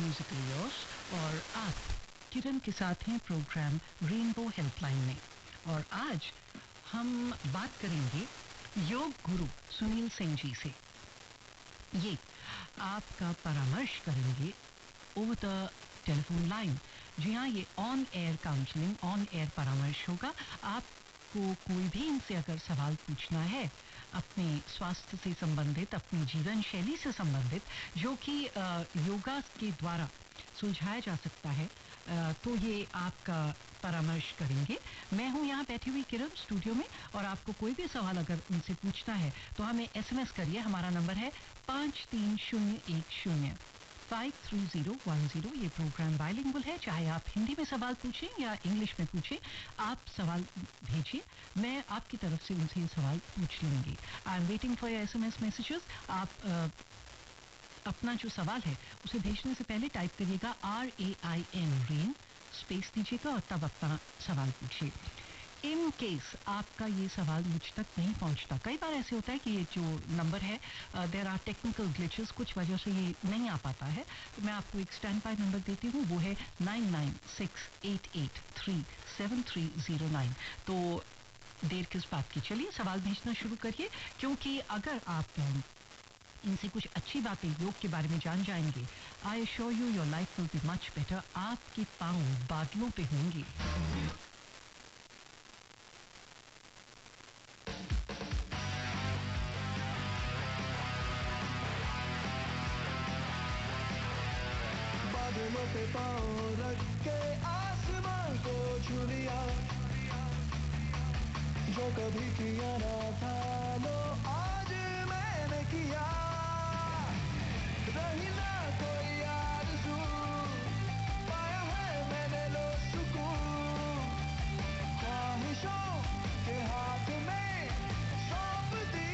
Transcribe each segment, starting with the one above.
Musical yours और आप किरण के साथ हैं प्रोग्राम रेनबो हेल्पलाइन में। और आज हम बात करेंगे योग गुरु सुनील सिंह जी से। ये आपका परामर्श करेंगे ओवर द टेलीफोन लाइन। जी हाँ, ये on air counselling, on air परामर्श होगा। आपको कोई भी इनसे अगर सवाल पूछना है अपने स्वास्थ्य से संबंधित, अपनी जीवन शैली से संबंधित, जो कि योगा के द्वारा सुलझाया जा सकता है, तो ये आपका परामर्श करेंगे। मैं हूं यहाँ बैठी हुई किरण स्टूडियो में, और आपको कोई भी सवाल अगर उनसे पूछना है तो हमें SMS करिए। हमारा नंबर है 53010 53010। ये प्रोग्राम बाइलिंगुअल है, चाहे आप हिंदी में सवाल पूछें या इंग्लिश में पूछें, आप सवाल भेजिए, मैं आपकी तरफ से उनसे ये सवाल पूछ लूंगी। I am waiting for your SMS messages. आप अपना जो सवाल है उसे भेजने से पहले टाइप करिएगा RAIN, रेन, स्पेस दीजिएगा और तब अपना सवाल पूछिए। इन केस आपका ये सवाल मुझ तक नहीं पहुंचता, कई बार ऐसे होता है कि ये जो नंबर है, देयर आर टेक्निकल ग्लिचेस, कुछ वजह से ये नहीं आ पाता है, तो मैं आपको एक स्टैंड बाय नंबर देती हूँ, वो है 9968837309। तो देर किस बात की, चलिए सवाल भेजना शुरू करिए, क्योंकि अगर आप इनसे कुछ अच्छी बातें योग के बारे में जान जाएंगे, I assure you your life will be much better. आपके पांव बादलों पे होंगे। बादलों पे पाँव रख के आसमां को छू लिया, जो कभी किया ना था लो आज मैंने किया। रही ना कोई आरज़ू, पाया है मैंने लो सुकून, ख्वाहिशों के हाथ में सौंप दी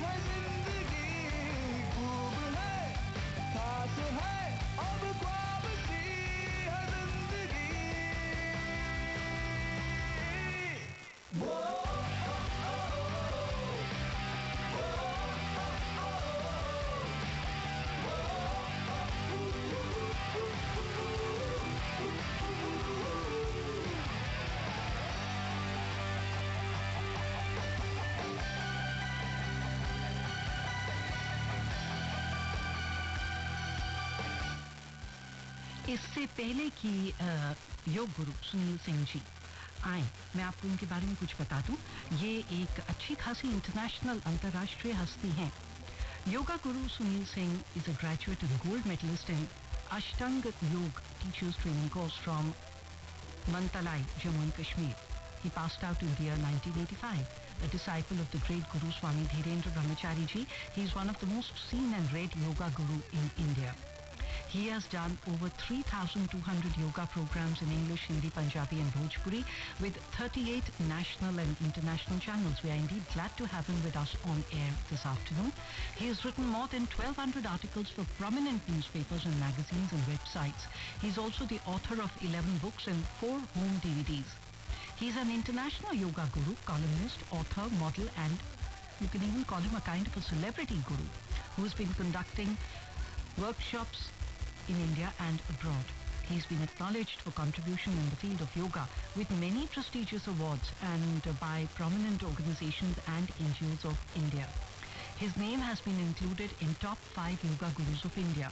है जिंदगी। खूब है, खास है, अब ख्वाब सी है जिंदगी। वो इससे पहले कि योग गुरु सुनील सिंह जी आए, मैं आपको उनके बारे में कुछ बता दूं। ये एक अच्छी खासी इंटरनेशनल, अंतर्राष्ट्रीय हस्ती हैं। Yoga guru Sunil Singh is a graduate and gold medalist in Ashtanga yoga teachers training course from Mantalai, Jammu and Kashmir. He passed out in the year 1985. A disciple of the great Guru Swami Dhirendra Brahmachari Ji, he is one of the most seen and read yoga guru in India. He has done over 3,200 yoga programs in English, Hindi, Punjabi and Bhojpuri with 38 national and international channels. We are indeed glad to have him with us on air this afternoon. He has written more than 1,200 articles for prominent newspapers and magazines and websites. He is also the author of 11 books and 4 home DVDs. He is an international yoga guru, columnist, author, model, and you can even call him a kind of a celebrity guru who has been conducting workshops in India and abroad. He's been acknowledged for contribution in the field of yoga with many prestigious awards and by prominent organizations and NGOs of India. His name has been included in top 5 yoga gurus of India,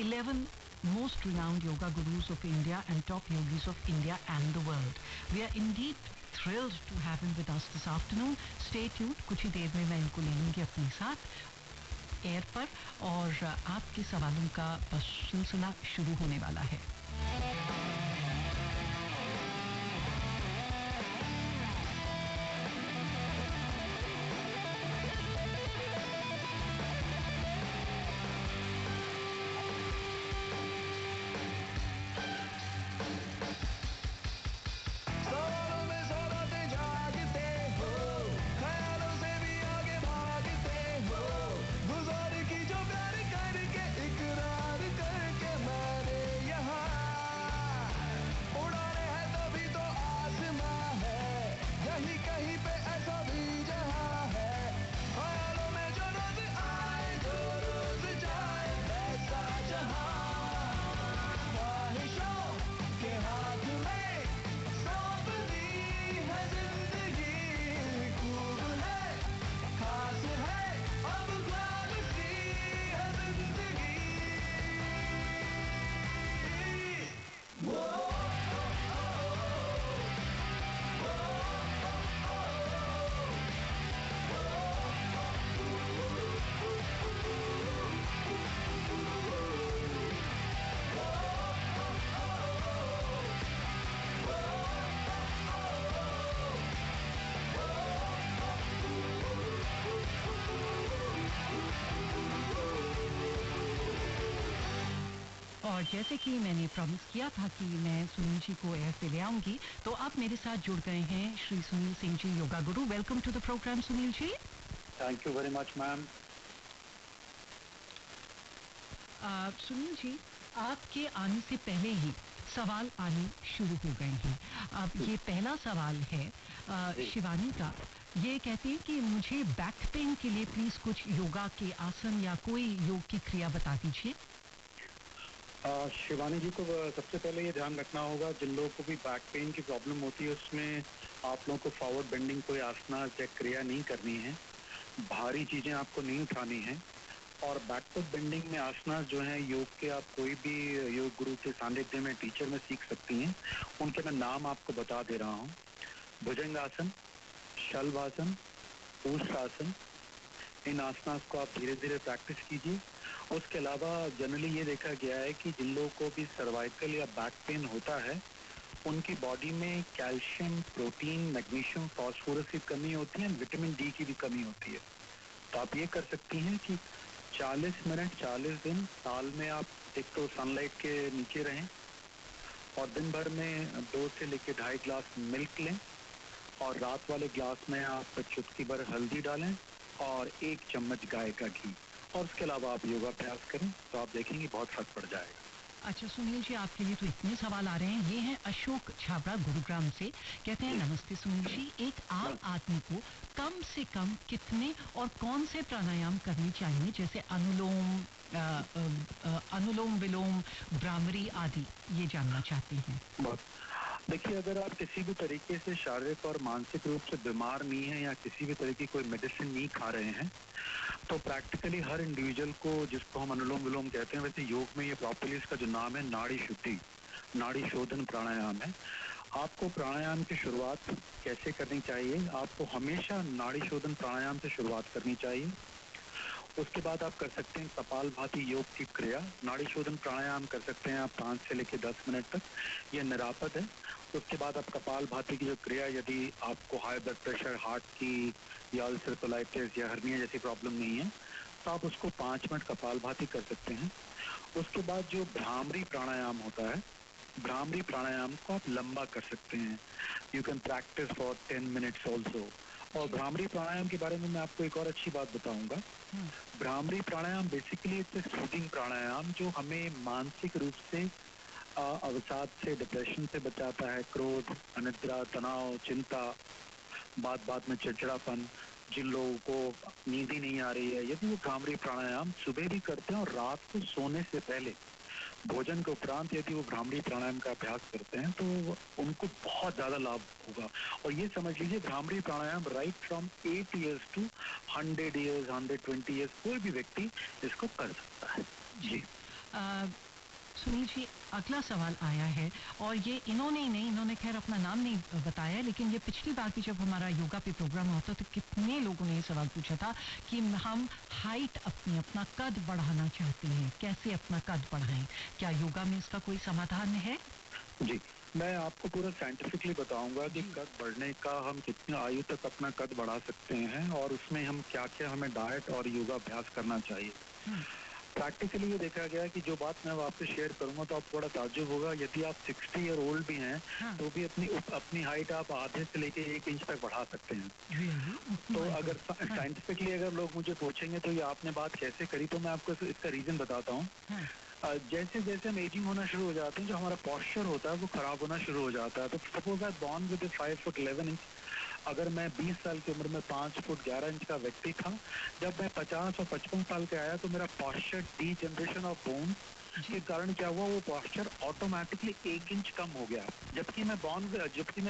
11 most renowned yoga gurus of India and top yogis of India and the world. We are indeed thrilled to have him with us this afternoon. Stay tuned, कुछ ही देर में मैं इनको ले लूंगी अपने साथ air पर, और आपके सवालों का सिलसिला शुरू होने वाला है। सवालों में सौगातें जागते हो, ख्यालों से भी आगे भागते हो। गुज़ार की जो प्यार करके इकरार करके मैंने यहाँ और जैसे कि मैंने प्रॉमिस किया था कि मैं सुनील जी को एयर पे ले आऊंगी, तो अब मेरे साथ जुड़ गए हैं Shri Sunil Singh ji, yoga guru. Welcome to the programme Sunil ji. Thank you very much ma'am. Sunil ji, आपके आने से पहले ही सवाल आने शुरू हो गए हैं। अब ये पहला सवाल है शिवानी का। ये कहते हैं कि मुझे बैक पेन के लिए प्लीज कुछ योगा के आसन या कोई योग की क्रिया बता दीजिए। शिवानी जी को सबसे पहले ये ध्यान रखना होगा, जिन लोगों को भी बैक पेन की प्रॉब्लम होती है उसमें आप लोगों को फॉरवर्ड बेंडिंग कोई आसना या क्रिया नहीं करनी है, भारी चीजें आपको नहीं उठानी है। और बैकवर्ड बेंडिंग में आसना जो है योग के, आप कोई भी योग गुरु के सानिध्य में टीचर में सीख सकती हैं। उनके मैं नाम आपको बता दे रहा हूँ। भुजंगासन, शलभासन, ऊष्टासन, इन आसनास को आप धीरे धीरे प्रैक्टिस कीजिए। उसके अलावा जनरली ये देखा गया है कि जिन लोगों को भी सर्वाइकल या बैक पेन होता है उनकी बॉडी में कैल्शियम, प्रोटीन, मैग्नीशियम, फास्फोरस की कमी होती है, विटामिन डी की भी कमी होती है। तो आप ये कर सकती हैं कि 40 मिनट 40 दिन साल में आप एक तो सनलाइट के नीचे रहें और दिन भर में 2 से लेकर 2.5 ग्लास मिल्क लें और रात वाले ग्लास में आप चुटकी भर हल्दी डालें और 1 चम्मच गाय का घी, और उसके अलावा आप योगाभ्यास करें तो आप देखेंगे बहुत फर्क पड़ जाएगा। अच्छा सुनील जी, आपके लिए तो इतने सवाल आ रहे हैं। ये हैं अशोक छाबड़ा गुरुग्राम से। कहते हैं नमस्ते सुनील जी, एक आम आदमी को कम से कम कितने और कौन से प्राणायाम करने चाहिए, जैसे अनुलोम विलोम, भ्रामरी आदि, ये जानना चाहते हैं। देखिए, अगर आप किसी भी तरीके से शारीरिक और मानसिक रूप से बीमार नहीं है या किसी भी तरह की कोई मेडिसिन नहीं खा रहे हैं, तो प्रैक्टिकली हर इंडिविजुअल को, जिसको हम अनुलोम विलोम कहते हैं, वैसे योग में ये प्रॉपर्ली इसका जो नाम है नाड़ी शुद्धि, नाड़ी शोधन प्राणायाम है। आपको प्राणायाम की शुरुआत कैसे करनी चाहिए? आपको हमेशा नाड़ी शोधन प्राणायाम से शुरुआत करनी चाहिए। उसके बाद आप कर सकते हैं कपालभाति योग की क्रिया। नाड़ी शोधन प्राणायाम कर सकते हैं आप 5 से लेकर 10 मिनट तक, यह निरापद है। उसके बाद आप कपालभाति की जो क्रिया, यदि आपको हाई ब्लड प्रेशर, हार्ट की या अल्सर कोलाइटिस या हर्निया जैसी प्रॉब्लम नहीं है, तो आप उसको 5 मिनट कपालभाति कर सकते हैं। उसके बाद जो भ्रामरी प्राणायाम होता है, भ्रामरी प्राणायाम को आप लंबा कर सकते हैं। You can practice for 10 minutes also. और भ्रामरी प्राणायाम के बारे में मैं आपको एक और अच्छी बात बताऊंगा। भ्रामरी प्राणायाम बेसिकली इट्स सूदिंग प्राणायाम जो हमें मानसिक रूप से अवसाद से, डिप्रेशन से बचाता है। क्रोध, अनिद्रा, तनाव, चिंता, बात बात में चिड़चिड़ापन, जिन लोगों को नींद ही नहीं आ रही है, यदि वो भ्रामरी प्राणायाम सुबह भी करते हैं और रात को सोने से पहले, भोजन के उपरांत यदि वो भ्रामरी प्राणायाम का अभ्यास करते हैं तो उनको बहुत ज्यादा लाभ होगा। और ये समझ लीजिए, bhramari pranayama right from 8 years to 100 years, 120 years, कोई भी व्यक्ति इसको कर सकता है। जी सुनील जी, अगला सवाल आया है, और ये इन्होंने ही नहीं, इन्होंने खैर अपना नाम नहीं बताया, लेकिन ये पिछली बार भी जब हमारा योगा पे प्रोग्राम होता तो कितने लोगों ने ये सवाल पूछा था कि हम हाइट अपना कद बढ़ाना चाहते हैं, कैसे अपना कद बढ़ाएं, क्या योगा में इसका कोई समाधान है? जी, मैं आपको पूरा साइंटिफिकली बताऊंगा कि कद बढ़ने का हम कितनी आयु तक अपना कद बढ़ा सकते हैं और उसमें हम क्या क्या हमें डाइट और योगा अभ्यास करना चाहिए। प्रैक्टिकली ये देखा गया है कि जो बात मैं आपसे शेयर करूंगा तो आप थोड़ा ताज्जुब होगा, यदि आप 60 ईयर ओल्ड भी हैं तो भी अपनी हाइट आप आधे से लेके 1 इंच तक बढ़ा सकते हैं। तो अगर साइंटिफिकली अगर लोग मुझे पूछेंगे तो ये आपने बात कैसे करी, तो मैं आपको इसका रीजन बताता हूँ। जैसे जैसे हम एजिंग होना शुरू हो जाते हैं, जो हमारा पॉस्चर होता है वो खराब होना शुरू हो जाता है। तो suppose I born with 5 foot 11 inch, अगर मैं 20 साल की उम्र में 5 फुट 11 इंच का व्यक्ति था, जब मैं 50 और 55 साल का आया तो मेरा posture, degeneration of bone के कारण क्या हुआ, वो पॉस्चर ऑटोमेटिकली 1 इंच कम हो गया। जबकि मैं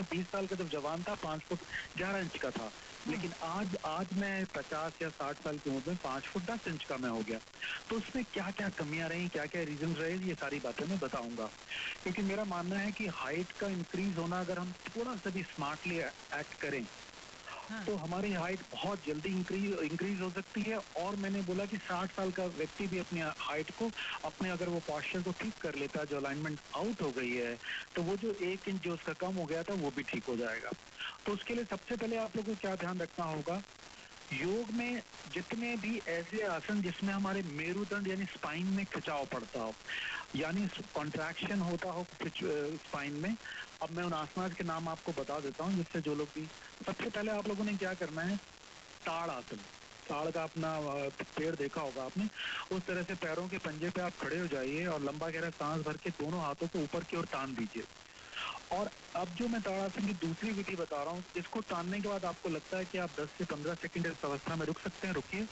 20 साल का जब जवान था 5 फुट 11 इंच का था, लेकिन आज मैं 50 या 60 साल की उम्र में 5 फुट 10 इंच का मैं हो गया। तो उसमें क्या क्या कमियां रही, क्या क्या रीजन रहे, ये सारी बातें मैं बताऊंगा। क्योंकि मेरा मानना है कि हाइट का इंक्रीज होना, अगर हम थोड़ा सा भी स्मार्टली एक्ट करें तो हमारी हाइट बहुत जल्दी इंक्रीज हो सकती है। और मैंने बोला कि 60 साल का व्यक्ति भी अपनी हाइट को, अपने अगर वो पॉस्चर को ठीक कर लेता, जो अलाइनमेंट आउट हो गई है, तो वो जो 1 इंच जो उसका कम हो गया था वो भी ठीक हो जाएगा। तो उसके लिए सबसे पहले आप लोगों को क्या ध्यान रखना होगा, योग में जितने भी ऐसे आसन जिसमें हमारे मेरुदंड यानी स्पाइन में खिंचाव पड़ता हो, यानी कॉन्ट्रैक्शन होता हो स्पाइन में, अब मैं उन आसनास के नाम आपको बता देता हूँ जिससे जो लोग भी, सबसे पहले आप लोगों ने क्या करना है, ताड़ आसन। ताड़ का अपना पेड़ देखा होगा आपने, उस तरह से पैरों के पंजे पे आप खड़े हो जाइए और लंबा गहरा सांस भर के दोनों हाथों को ऊपर की ओर तान दीजिए। और अब जो मैं ताड़ासन की दूसरी विधि बता रहा हूँ, इसको तानने के बाद आपको लगता है कि आप 10 से 15 सेकंड इस अवस्था में रुक सकते हैं, रुकिए।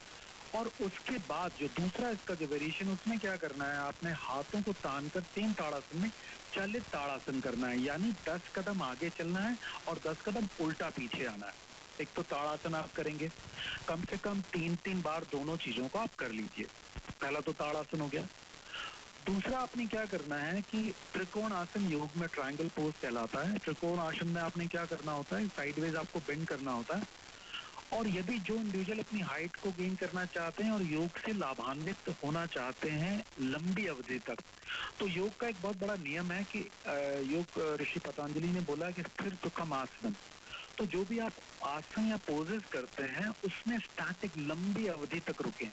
और उसके बाद जो दूसरा इसका जो वेरिएशन, उसमें क्या करना है, आपने हाथों को तान कर सेम ताड़ासन में चलित ताड़ासन करना है, यानी 10 कदम आगे चलना है और 10 कदम उल्टा पीछे आना है। एक तो ताड़ासन आप करेंगे, कम से कम 3-3 बार दोनों चीजों को आप कर लीजिए। पहला तो ताड़ासन हो गया। दूसरा आपने क्या करना है कि त्रिकोण आसन योग में ट्रायंगल पोज कहलाता है। त्रिकोण आसन में आपने क्या करना होता है, साइडवेज आपको बेंड करना होता है। और यदि जो इंडिविजुअल अपनी हाइट को गेन करना चाहते हैं और योग से लाभान्वित होना चाहते हैं लंबी अवधि तक, तो योग का एक बहुत बड़ा नियम है कि योग ऋषि पतंजलि ने बोला कि स्थिर सुखम आसन। तो जो भी आप आसन या पोजेस करते हैं उसमें स्टैटिक लंबी अवधि तक रुकें।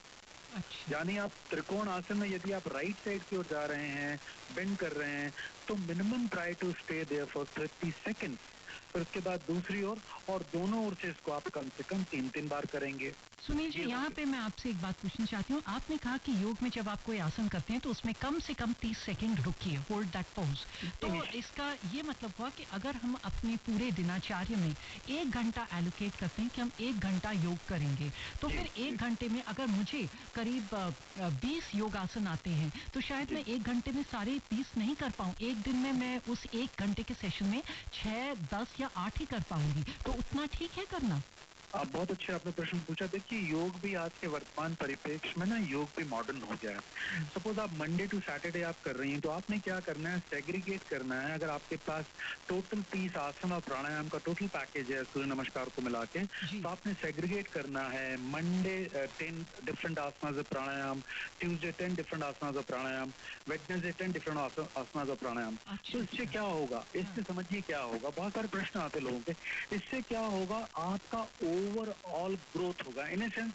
अच्छा। यानी आप त्रिकोण आसन में यदि आप राइट साइड की ओर जा रहे हैं, बेंड कर रहे हैं, तो minimum try to stay there for 30 second. फिर उसके बाद दूसरी ओर, और दोनों ओर से इसको आप कम से कम 3-3 बार करेंगे। सुनील जी, यहाँ पे मैं आपसे एक बात पूछना चाहती हूँ। आपने कहा कि योग में जब आप कोई आसन करते हैं तो उसमें कम से कम 30 सेकंड रुकिए, होल्ड दैट पोज। तो इसका ये मतलब हुआ कि अगर हम अपने पूरे दिनचर्या में 1 घंटा एलोकेट करते हैं कि हम 1 घंटा योग करेंगे, तो फिर 1 घंटे में अगर मुझे करीब 20 योग आसन आते हैं तो शायद मैं 1 घंटे में सारे 20 नहीं कर पाऊँ। एक दिन में मैं उस 1 घंटे के सेशन में 6, 10 या 8 ही कर पाऊंगी। तो उतना ठीक है करना? आप बहुत अच्छे आपने प्रश्न पूछा। देखिए, योग भी आज के वर्तमान परिप्रेक्ष्य में ना, योग भी मॉडर्न हो गया है। सपोज आप मंडे टू सैटरडे आप कर रही हैं, तो आपने क्या करना है, सेग्रीगेट करना है। अगर आपके पास टोटल 30 आसन और प्राणायाम का टोटल पैकेज है सूर्य नमस्कार को मिला के, तो आपने सेग्रीगेट करना है। Monday 10 different asanas of pranayama, Tuesday 10 different asanas of pranayama, Wednesday 10 different asanas of pranayama. तो इससे क्या होगा, इससे समझिए क्या होगा, बहुत सारे प्रश्न आते लोगों के। इससे क्या होगा, आपका ओवरऑल ग्रोथ होगा। In a sense,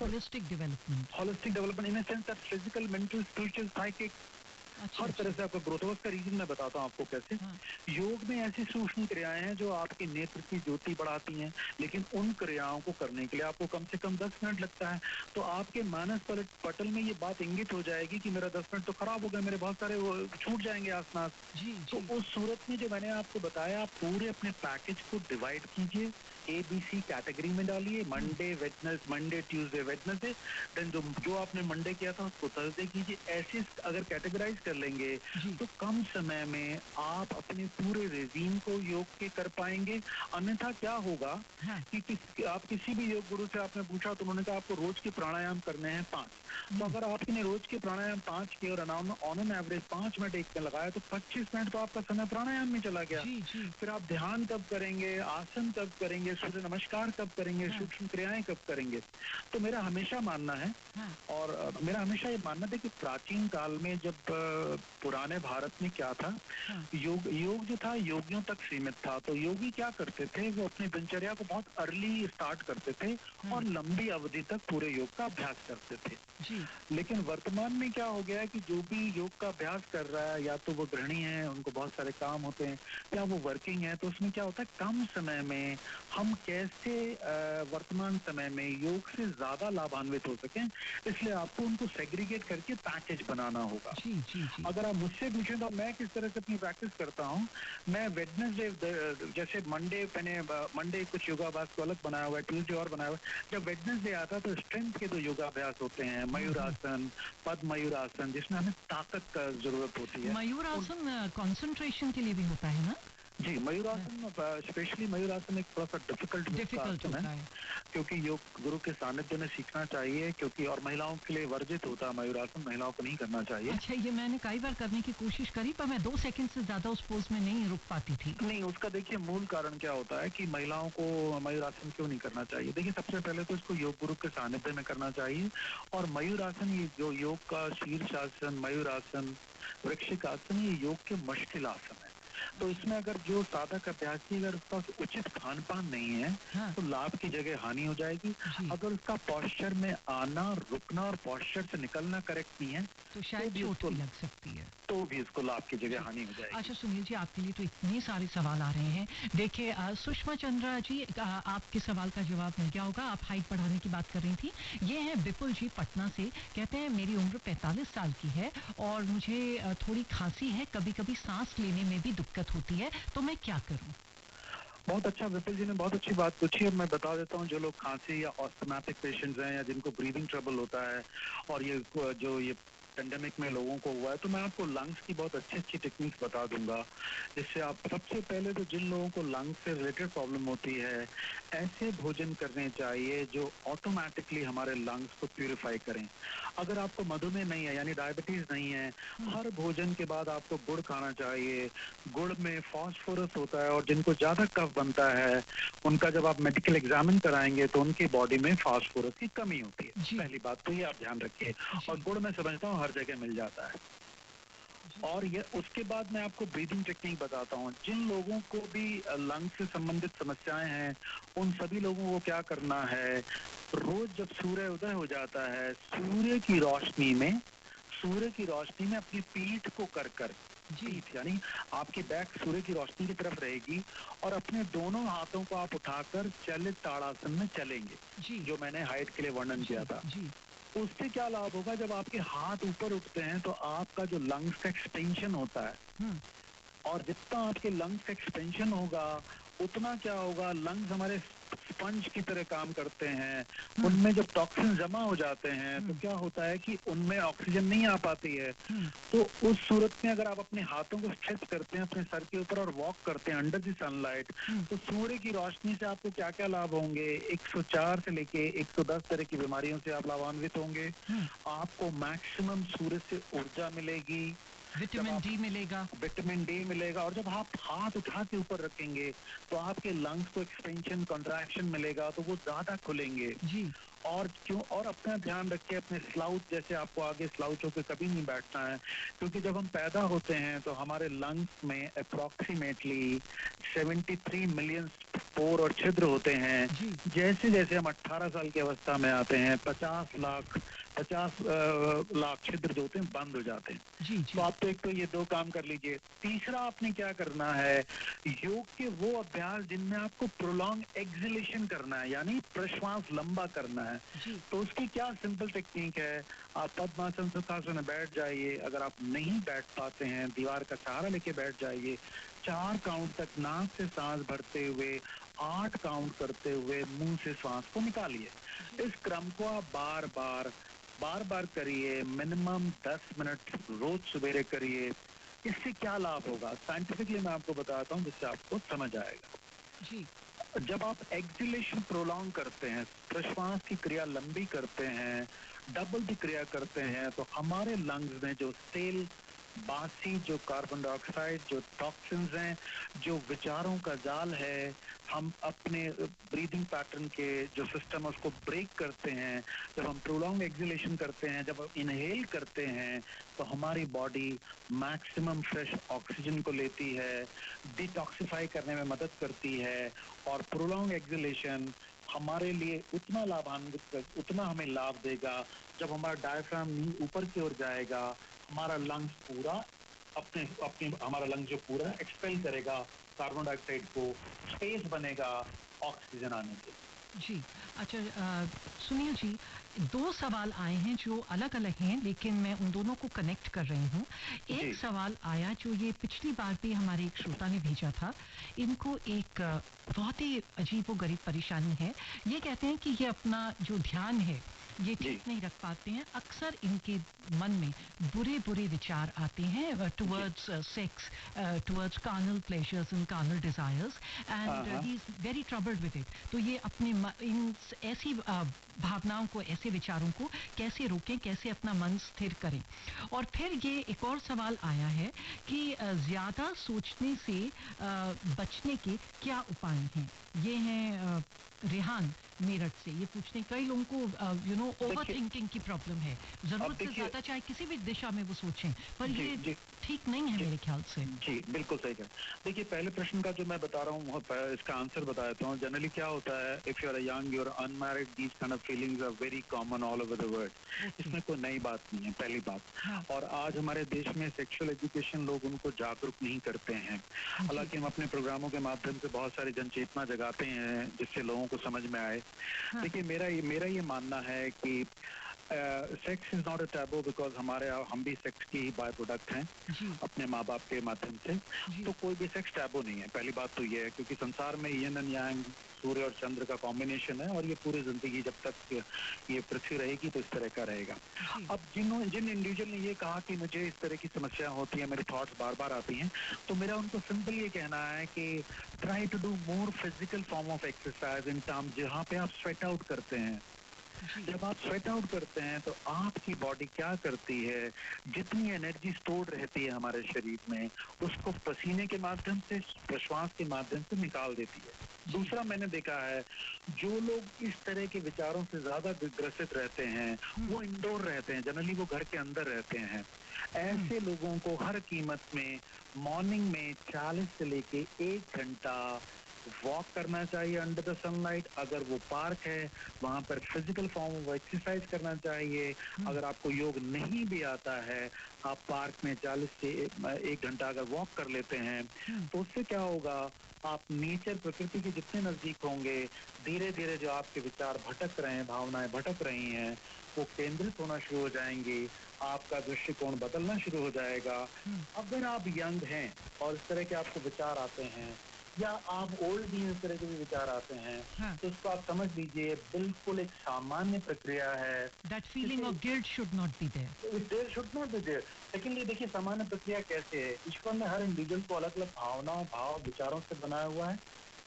holistic development in a sense that physical, mental, spiritual, psychic, हर तरह से आपका ग्रोथ होगा। उसका रीजन मैं बताता हूँ आपको कैसे। योग में ऐसी सूक्ष्म क्रियाएं हैं जो आपके नेत्र की ज्योति बढ़ाती हैं, लेकिन उन क्रियाओं को करने के लिए आपको कम से कम 10 मिनट लगता है। तो आपके मानस पटल में ये बात इंगित हो जाएगी कि मेरा 10 मिनट तो खराब हो गया, मेरे बहुत सारे वो छूट जाएंगे आसनास। तो उस सूरत में जो मैंने आपको बताया, आप पूरे अपने पैकेज को डिवाइड कीजिए, ABC कैटेगरी में डालिए। मंडे ट्यूसडे वेडनेसडे, देन जो आपने मंडे किया था उसको थर्सडे कीजिए। ऐसे अगर कैटेगराइज कर लेंगे तो कम समय में आप अपने पूरे रेजीम को योग के कर पाएंगे। अन्यथा क्या होगा कि आप किसी भी योग गुरु से आपने पूछा तो उन्होंने कहा आपको रोज के प्राणायाम करने हैं 5। तो अगर आपने रोज के प्राणायाम 5 किए और ऑन एन एवरेज 5 मिनट एक में लगाया, तो 25 मिनट तो आपका समय प्राणायाम में चला गया। फिर आप ध्यान कब करेंगे, आसन कब करेंगे, सूर्य नमस्कार कब करेंगे, सूक्ष्म क्रियाएं कब करेंगे। तो मेरा हमेशा मानना है, और मेरा हमेशा ये मानना था कि प्राचीन काल में जब पुराने भारत में क्या था, योग जो था योगियों तक सीमित था। तो योगी क्या करते थे, वो अपनी दिनचर्या को बहुत अर्ली स्टार्ट करते थे और लंबी अवधि तक पूरे योग का अभ्यास करते थे। लेकिन वर्तमान में क्या हो गया है कि जो भी योग का अभ्यास कर रहा है, या तो वो गृहिणी है, उनको बहुत सारे काम होते हैं, या वो वर्किंग है, तो उसमें क्या होता है, कम समय में हम कैसे वर्तमान समय में योग से ज्यादा लाभान्वित हो सकें, इसलिए आपको उनको सेग्रीगेट करके पैकेज बनाना होगा। अगर आप मुझसे पूछें तो मैं किस तरह से अपनी प्रैक्टिस करता हूँ, मैं वेडनेसडे, जैसे मंडे कुछ योगाभ्यास को अलग बनाया हुआ है, ट्यूसडे और बनाया हुआ है। जब वेडनेसडे आता है तो स्ट्रेंथ के 2 योगाभ्यास होते हैं, मयूरासन, पद्म मयूरासन, जिसमें हमें ताकत का जरूरत होती है। मयूरासन कंसंट्रेशन के लिए भी होता है ना? जी, मयूरासन, स्पेशली मयूरासन एक थोड़ा सा डिफिकल्ट आसन है, क्योंकि योग गुरु के सानिध्य में सीखना चाहिए, क्योंकि और महिलाओं के लिए वर्जित होता है मयूरासन, महिलाओं को नहीं करना चाहिए। अच्छा, ये मैंने कई बार करने की कोशिश करी, पर मैं 2 सेकंड से ज्यादा उस पोज में नहीं रुक पाती थी। नहीं, उसका देखिए मूल कारण क्या होता है कि महिलाओं को मयूरासन क्यों नहीं करना चाहिए। देखिए, सबसे पहले तो इसको योग गुरु के सानिध्य में करना चाहिए। और मयूरासन, ये जो योग का शीर्षासन, मयूरासन, वृक्षिक आसन, ये योग के मुश्किल आसन है। तो इसमें अगर जो साधक अभ्यासी अगर उसका उचित खान पान नहीं है हाँ, तो लाभ की जगह हानि हो जाएगी। जी, अगर उसका पॉस्चर में आना रुकना और पॉस्चर से निकलना करेक्ट नहीं है तो शायद भी चोट उसको भी लग सकती है। तो भी इसको लाभ की जी। जगह हानि हो जाएगी। अच्छा सुनील जी, आपके लिए तो इतने सारे सवाल आ रहे हैं। देखिए सुषमा चंद्रा जी, आपके सवाल का जवाब मिल गया होगा। आप हाइट बढ़ाने की बात कर रही थी। ये हैं विपुल जी पटना से। कहते हैं मेरी उम्र 45 साल की है और मुझे थोड़ी खांसी है, कभी कभी सांस लेने में भी दिक्कत होती है, तो मैं क्या करूं? बहुत अच्छा, विपुल जी ने बहुत अच्छी बात पूछी है। मैं बता देता हूँ, जो लोग खांसी या ऑस्थमैटिक पेशेंट्स हैं या जिनको ब्रीदिंग ट्रबल होता है और ये पेंडेमिक में लोगों को हुआ है, तो मैं आपको लंग्स की बहुत अच्छी अच्छी टेक्निक्स बता दूंगा, जिससे आप सबसे पहले तो जिन लोगों को लंग्स से रिलेटेड प्रॉब्लम होती है, ऐसे भोजन करने चाहिए जो ऑटोमेटिकली हमारे लंग्स को प्यूरिफाई करें। अगर आपको मधुमेह नहीं है यानी डायबिटीज नहीं है, हर भोजन के बाद आपको गुड़ खाना चाहिए। गुड़ में फास्फोरस होता है और जिनको ज्यादा कफ बनता है उनका जब आप मेडिकल एग्जामिन कराएंगे तो उनकी बॉडी में फास्फोरस की कमी होती है। जी। पहली बात तो ये आप ध्यान रखिए। जी। और गुड़ मैं समझता हूँ हर जगह मिल जाता है। और ये उसके बाद मैं आपको ब्रीदिंग टेक्निक बताता हूँ। जिन लोगों को भी लंग से संबंधित समस्याएं हैं, उन सभी लोगों को क्या करना है, रोज जब सूर्य उदय हो जाता है, सूर्य की रोशनी में अपनी पीठ को कर कर जी। पीठ यानी आपकी बैक सूर्य की रोशनी की तरफ रहेगी और अपने दोनों हाथों को आप उठाकर चलित ताड़ासन में चलेंगे, जी। जो मैंने हाइट के लिए वर्णन जी। किया था। जी। उससे क्या लाभ होगा, जब आपके हाथ ऊपर उठते हैं तो आपका जो लंग्स का एक्सपेंशन होता है, हम्म। और जितना आपके लंग्स का एक्सपेंशन होगा उतना क्या होगा, लंग्स हमारे स्पंज की तरह काम करते हैं। उनमें जब टॉक्सिन जमा हो जाते हैं तो क्या होता है कि उनमें ऑक्सीजन नहीं आ पाती है। तो उस सूरत में अगर आप अपने हाथों को स्ट्रेच करते हैं अपने सर के ऊपर और वॉक करते हैं अंडर द सनलाइट, तो सूर्य की रोशनी से आपको क्या क्या लाभ होंगे। 104 से लेके 110 तरह की बीमारियों से आप लाभान्वित होंगे। आपको मैक्सिमम सूर्य से ऊर्जा मिलेगी, विटामिन डी मिलेगा। विटामिन डी मिलेगा। और जब आप हाथ उठा के ऊपर रखेंगे तो आपके लंग्स को एक्सपेंशन कंट्रैक्शन मिलेगा, तो वो ज्यादा खुलेंगे। जी। और क्यों, और अपना ध्यान रखिए, अपने स्लाउच जैसे आपको आगे स्लाउच होकर कभी नहीं बैठना है, क्योंकि जब हम पैदा होते हैं तो हमारे लंग्स में अप्रोक्सीमेटली 73 मिलियन पोर और छिद्र होते हैं। जैसे जैसे हम 18 साल की अवस्था में आते हैं 50 लाख छिद्र जो होते हैं बंद हो जाते हैं। जी। जी। तो आप तो एक तो ये 2 काम कर लीजिए। तीसरा आपने क्या करना है, योग के वो अभ्यास जिनमें आपको प्रोलॉन्ग एक्सलेशन करना है, यानी प्रश्वास लंबा करना है। तो उसकी क्या सिंपल टेक्निक है, आप पद्मासन सुखासन में बैठ जाइए। अगर आप नहीं बैठ पाते हैं, दीवार का सहारा लेके बैठ जाइए। 4 काउंट तक नाक से सांस भरते हुए 8 काउंट करते हुए मुंह से सांस को निकालिए। इस क्रम को आप बार बार करिए, मिनिमम 10 मिनट रोज सवेरे करिए। इससे क्या लाभ होगा, साइंटिफिकली मैं आपको बताता हूँ जिससे आपको समझ आएगा। जी। जब आप एक्सलेशन प्रोलॉन्ग करते हैं, प्रश्वास की क्रिया लंबी करते हैं, डबल की क्रिया करते हैं, तो हमारे लंग्स में जो सेल बासी, जो कार्बन डाइऑक्साइड, जो टॉक्सिन्स हैं, जो विचारों का जाल है, हम अपने ब्रीदिंग पैटर्न के जो सिस्टम है उसको ब्रेक करते हैं। जब हम प्रोलॉन्ग एक्सलेशन करते हैं, जब हम इनहेल करते हैं, तो हमारी बॉडी मैक्सिमम फ्रेश ऑक्सीजन को लेती है, डिटॉक्सिफाई करने में मदद करती है। और प्रोलॉन्ग एक्सलेशन हमारे लिए उतना लाभान्वित, उतना हमें लाभ देगा जब हमारा डायफ्राम ऊपर की ओर जाएगा, हमारा लंग्स पूरा अपने हमारा लंग्स जो पूरा एक्सपेल करेगा कार्बन डाइऑक्साइड को, स्पेस बनेगा ऑक्सीजन आने के। जी। अच्छा सुनील जी, 2 सवाल आए हैं जो अलग अलग हैं, लेकिन मैं उन दोनों को कनेक्ट कर रही हूँ। एक सवाल आया जो ये पिछली बार भी हमारे एक श्रोता ने भेजा था। इनको एक बहुत ही अजीबोगरीब परेशानी है। ये कहते हैं कि ये अपना जो ध्यान है ये ठीक नहीं रख पाते हैं। अक्सर इनके मन में बुरे बुरे विचार आते हैं towards sex, towards carnal pleasures and carnal desires, and he is very troubled with it. तो ये अपने इन ऐसी भावनाओं को, ऐसे विचारों को कैसे रोकें, कैसे अपना मन स्थिर करें। और फिर ये एक और सवाल आया है कि ज्यादा सोचने से बचने के क्या उपाय हैं। ये हैं रेहान मेरठ से ये पूछने, कई लोगों को ओवर थिंकिंग की प्रॉब्लम है, जरूरत से ज्यादा चाहे किसी भी दिशा में वो सोचें, पर ये ठीक नहीं है मेरे ख्याल से। जी बिल्कुल सही कहा। देखिए पहले प्रश्न का जो मैं बता रहा हूँ इसका आंसर बता देता हूँ। जनरली क्या होता है, if you are young, you are unmarried, these kind of feelings are very common all over the world. इसमें कोई नई बात नहीं है, पहली बात। और आज हमारे देश में सेक्सुअल एजुकेशन लोग उनको जागरूक नहीं करते हैं। हालांकि हम अपने प्रोग्रामों के माध्यम से बहुत सारी जनचेतना जगाते हैं जिससे लोगों को समझ में आए। देखिए मेरा ये मानना है कि sex is not a taboo, because हम भी सेक्स की ही बाय प्रोडक्ट हैं अपने माँ बाप के माध्यम से। तो कोई भी सेक्स टैबू नहीं है, पहली बात तो ये है, क्योंकि संसार में यिन एंड यांग, सूर्य और चंद्र का कॉम्बिनेशन है, और ये पूरी जिंदगी जब तक ये पृथ्वी रहेगी तो इस तरह का रहेगा। अब जिन इंडिविजुअल ने ये कहा कि मुझे इस तरह की समस्या होती है, मेरे थॉट्स बार बार आती हैं, तो मेरा उनको सिंपल ये कहना है कि try to do more physical form of exercise in term, जहाँ पे आप स्वेट आउट करते हैं। जब आप स्वेट आउट करते हैं तो आपकी बॉडी क्या करती है, जितनी एनर्जी स्टोर रहती है हमारे शरीर में, उसको पसीने के माध्यम से, प्रश्वास के माध्यम से निकाल देती है। दूसरा मैंने देखा है, जो लोग इस तरह के विचारों से ज्यादा ग्रसित रहते हैं वो इंडोर रहते हैं, जनरली वो घर के अंदर रहते हैं। ऐसे लोगों को हर कीमत में मॉर्निंग में 40 से लेके 1 घंटा वॉक करना चाहिए अंडर द सनलाइट। अगर वो पार्क है वहां पर फिजिकल फॉर्म ऑफ एक्सरसाइज करना चाहिए। अगर आपको योग नहीं भी आता है, आप पार्क में 40 से 1 घंटा अगर वॉक कर लेते हैं तो उससे क्या होगा, आप नेचर, प्रकृति के जितने नजदीक होंगे, धीरे धीरे जो आपके विचार भटक रहे हैं, भावनाएं भटक रही हैं, वो केंद्रित होना शुरू हो जाएंगी, आपका दृष्टिकोण बदलना शुरू हो जाएगा। अगर आप यंग हैं और इस तरह के आपको विचार आते हैं, या आप ओल्ड भी इस तरह के भी विचार आते हैं, तो इसको आप समझ लीजिए बिल्कुल एक सामान्य प्रक्रिया है। That feeling of guilt should not be there. There should not be there. Secondly देखिए सामान्य प्रक्रिया कैसे है, ईश्वर ने हर इंडिविजुअल को अलग अलग भावनाओं, भाव, विचारों से बनाया हुआ है।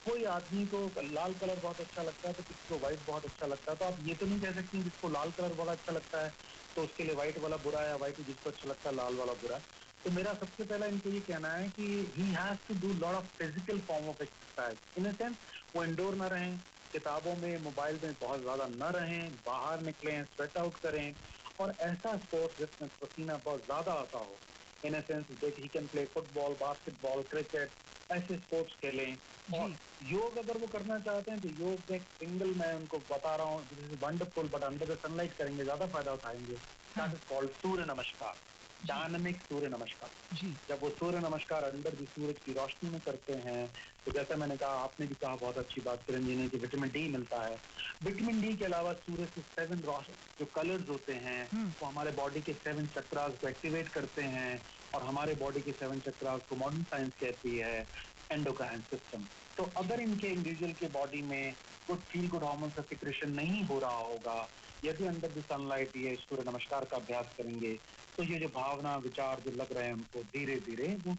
कोई आदमी को लाल कलर बहुत अच्छा लगता है तो किसी को व्हाइट बहुत अच्छा लगता है, तो आप ये तो नहीं कह सकते जिसको लाल कलर बहुत अच्छा लगता है तो उसके लिए व्हाइट वाला बुरा है, व्हाइट जिसको अच्छा लगता है लाल वाला बुरा है। तो मेरा सबसे पहला इनको ये कहना है कि he has to do lot of physical form of exercise. In a sense वो इंडोर ना रहें, किताबों में, मोबाइल में बहुत ज्यादा न रहें, बाहर निकलें, स्वेट आउट करें, और ऐसा स्पोर्ट जिसमें पसीना बहुत ज्यादा आता हो। In a sense that he can play football, basketball, cricket, ऐसे स्पोर्ट्स खेलें। और योग अगर वो करना चाहते हैं तो योग में सिंगल, मैं उनको बता रहा हूँ, this is wonderful, but under the sunlight करेंगे, ज्यादा फायदा उठाएंगे। दैट इज कॉल्ड सूर्य नमस्कार, डायनामिक सूर्य नमस्कार। जब वो सूर्य नमस्कार अंदर भी सूरज की रोशनी में करते हैं, तो जैसा मैंने कहा, आपने भी कहा बहुत अच्छी बात किरण जी ने, कि विटामिन डी मिलता है। विटामिन डी के अलावा सूरज से 7 जो कलर्स होते हैं वो हमारे बॉडी के 7 चक्रास को एक्टिवेट करते हैं, और हमारे बॉडी के 7 चक्रास को मॉडर्न साइंस कहती है एंडोक्राइन सिस्टम। तो अगर इनके इंडिविजुअल के बॉडी में गुड फील गुड हार्मोन का सिक्रेशन नहीं हो रहा होगा, यदि अंडर द सनलाइट ये सूर्य नमस्कार का अभ्यास करेंगे, तो ये जो भावना, विचार जो लग रहे हैं उनको धीरे धीरे वो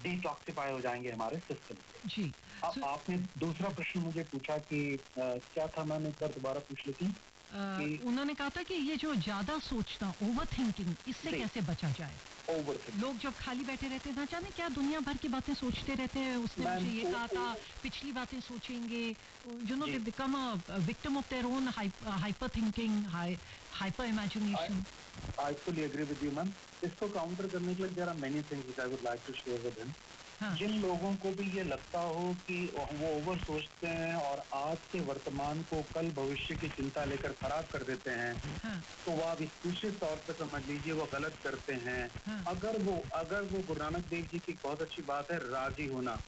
डिटॉक्सिफाई हो जाएंगे हमारे सिस्टम से। जी। अब आपने दूसरा प्रश्न मुझे पूछा कि क्या था, मैंने एक बार दोबारा पूछ लेती। उन्होंने कहा था कि ये जो ज्यादा सोचना, ओवर थिंकिंग, इससे कैसे बचा जाए। लोग जब खाली बैठे रहते हैं, ना जाने क्या दुनिया भर की बातें सोचते रहते हैं। उसने मुझे ये कहा था, पिछली बातें सोचेंगे, you know, they become a victim of their own hyper thinking, hyper imagination. I fully agree with you, ma'am. इसको काउंटर करने के लिए there are many things which I would like to share with him। जिन लोगों को भी ये लगता हो कि वो ओवर सोचते हैं और आज के वर्तमान को कल भविष्य की चिंता लेकर खराब कर देते हैं, तो वो आप निश्चित तौर पर समझ लीजिए वो गलत करते हैं। अगर वो गुरु नानक देव जी की बहुत अच्छी बात है, राजी होना।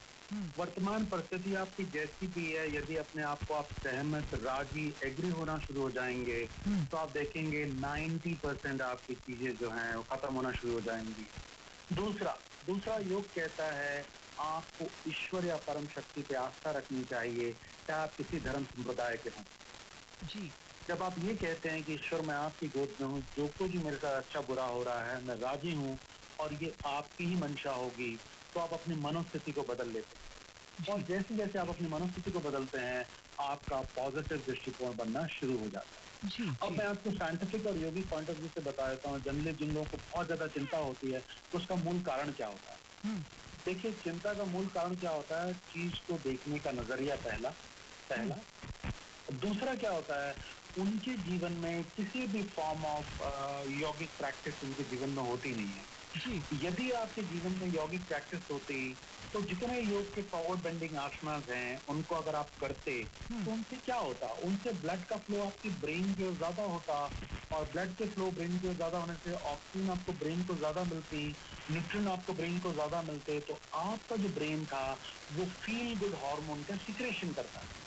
वर्तमान परिस्थिति आपकी जैसी भी है, यदि अपने आप को आप सहमत, राजी, एग्री होना शुरू हो जाएंगे, तो आप देखेंगे 90% आपकी चीजें जो हैं वो खत्म होना शुरू हो जाएंगी। दूसरा योग कहता है आपको ईश्वर या परम शक्ति पे आस्था रखनी चाहिए, चाहे आप किसी धर्म संप्रदाय के हों। जी। जब आप ये कहते हैं कि ईश्वर मैं आपकी गोद में हूँ, जो कुछ भी मेरे साथ अच्छा बुरा हो रहा है मैं राजी हूँ और ये आपकी ही मंशा होगी, तो आप अपनी मनोस्थिति को बदल लेते हैं। और जैसे जैसे आप अपनी मनोस्थिति को बदलते हैं, आपका पॉजिटिव दृष्टिकोण बनना शुरू हो जाता है। अब मैं आपको साइंटिफिक और योगिक पॉइंट ऑफ व्यू से बता देता हूँ, जनरली जिन लोगों को बहुत ज्यादा चिंता होती है तो उसका मूल कारण क्या होता है। देखिए, चिंता का मूल कारण क्या होता है, चीज को देखने का नजरिया पहला। दूसरा क्या होता है, उनके जीवन में किसी भी फॉर्म ऑफ यौगिक प्रैक्टिस उनके जीवन में होती नहीं है। यदि आपके जीवन में यौगिक प्रैक्टिस होती तो जितने योग के फॉरवर्ड बेंडिंग आसनास हैं उनको अगर आप करते तो उनसे क्या होता, उनसे ब्लड का फ्लो आपकी ब्रेन की ओर ज्यादा होता, और ब्लड के फ्लो ब्रेन की ओर ज्यादा होने से ऑक्सीजन आपको ब्रेन को ज्यादा मिलती, न्यूट्रिएंट आपको ब्रेन को ज्यादा मिलते, तो आपका जो ब्रेन था वो फील गुड हार्मोन का सिक्रेशन करता है।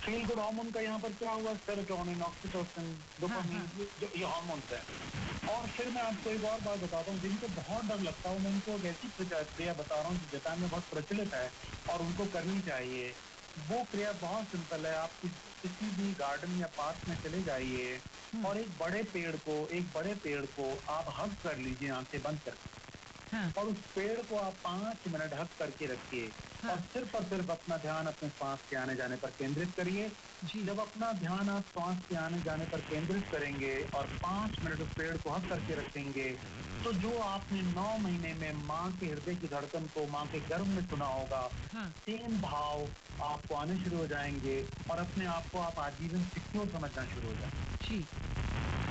फील गुड हार्मोन का यहाँ पर क्या हुआ, सेरोटोनिन, ऑक्सीटोसिन, डोपामिन, ये हार्मोन्स हैं। और फिर मैं आपको एक और बात बताता हूँ, जिनको बहुत डर लगता है मैं उनको एक ऐसी क्रिया बता रहा हूँ जो जापान में बहुत प्रचलित है और उनको करनी चाहिए। वो क्रिया बहुत सिंपल है, आप किसी भी गार्डन या पार्क में चले जाइए और एक बड़े पेड़ को आप हग कर लीजिए आंखें बंद करके, और उस पेड़ को आप 5 मिनट हग करके रखिए और सिर्फ अपना ध्यान अपने सांस के आने जाने पर केंद्रित करिए। जब अपना ध्यान आप सांस के आने जाने पर केंद्रित करेंगे और 5 मिनट उस पेड़ को हग करके रखेंगे, तो जो आपने 9 महीने में माँ के हृदय की धड़कन को माँ के गर्भ में सुना होगा, सेम भाव आपको आने शुरू हो जाएंगे और अपने आप को आप आजीवन सिक्योर समझना शुरू हो जाएंगे।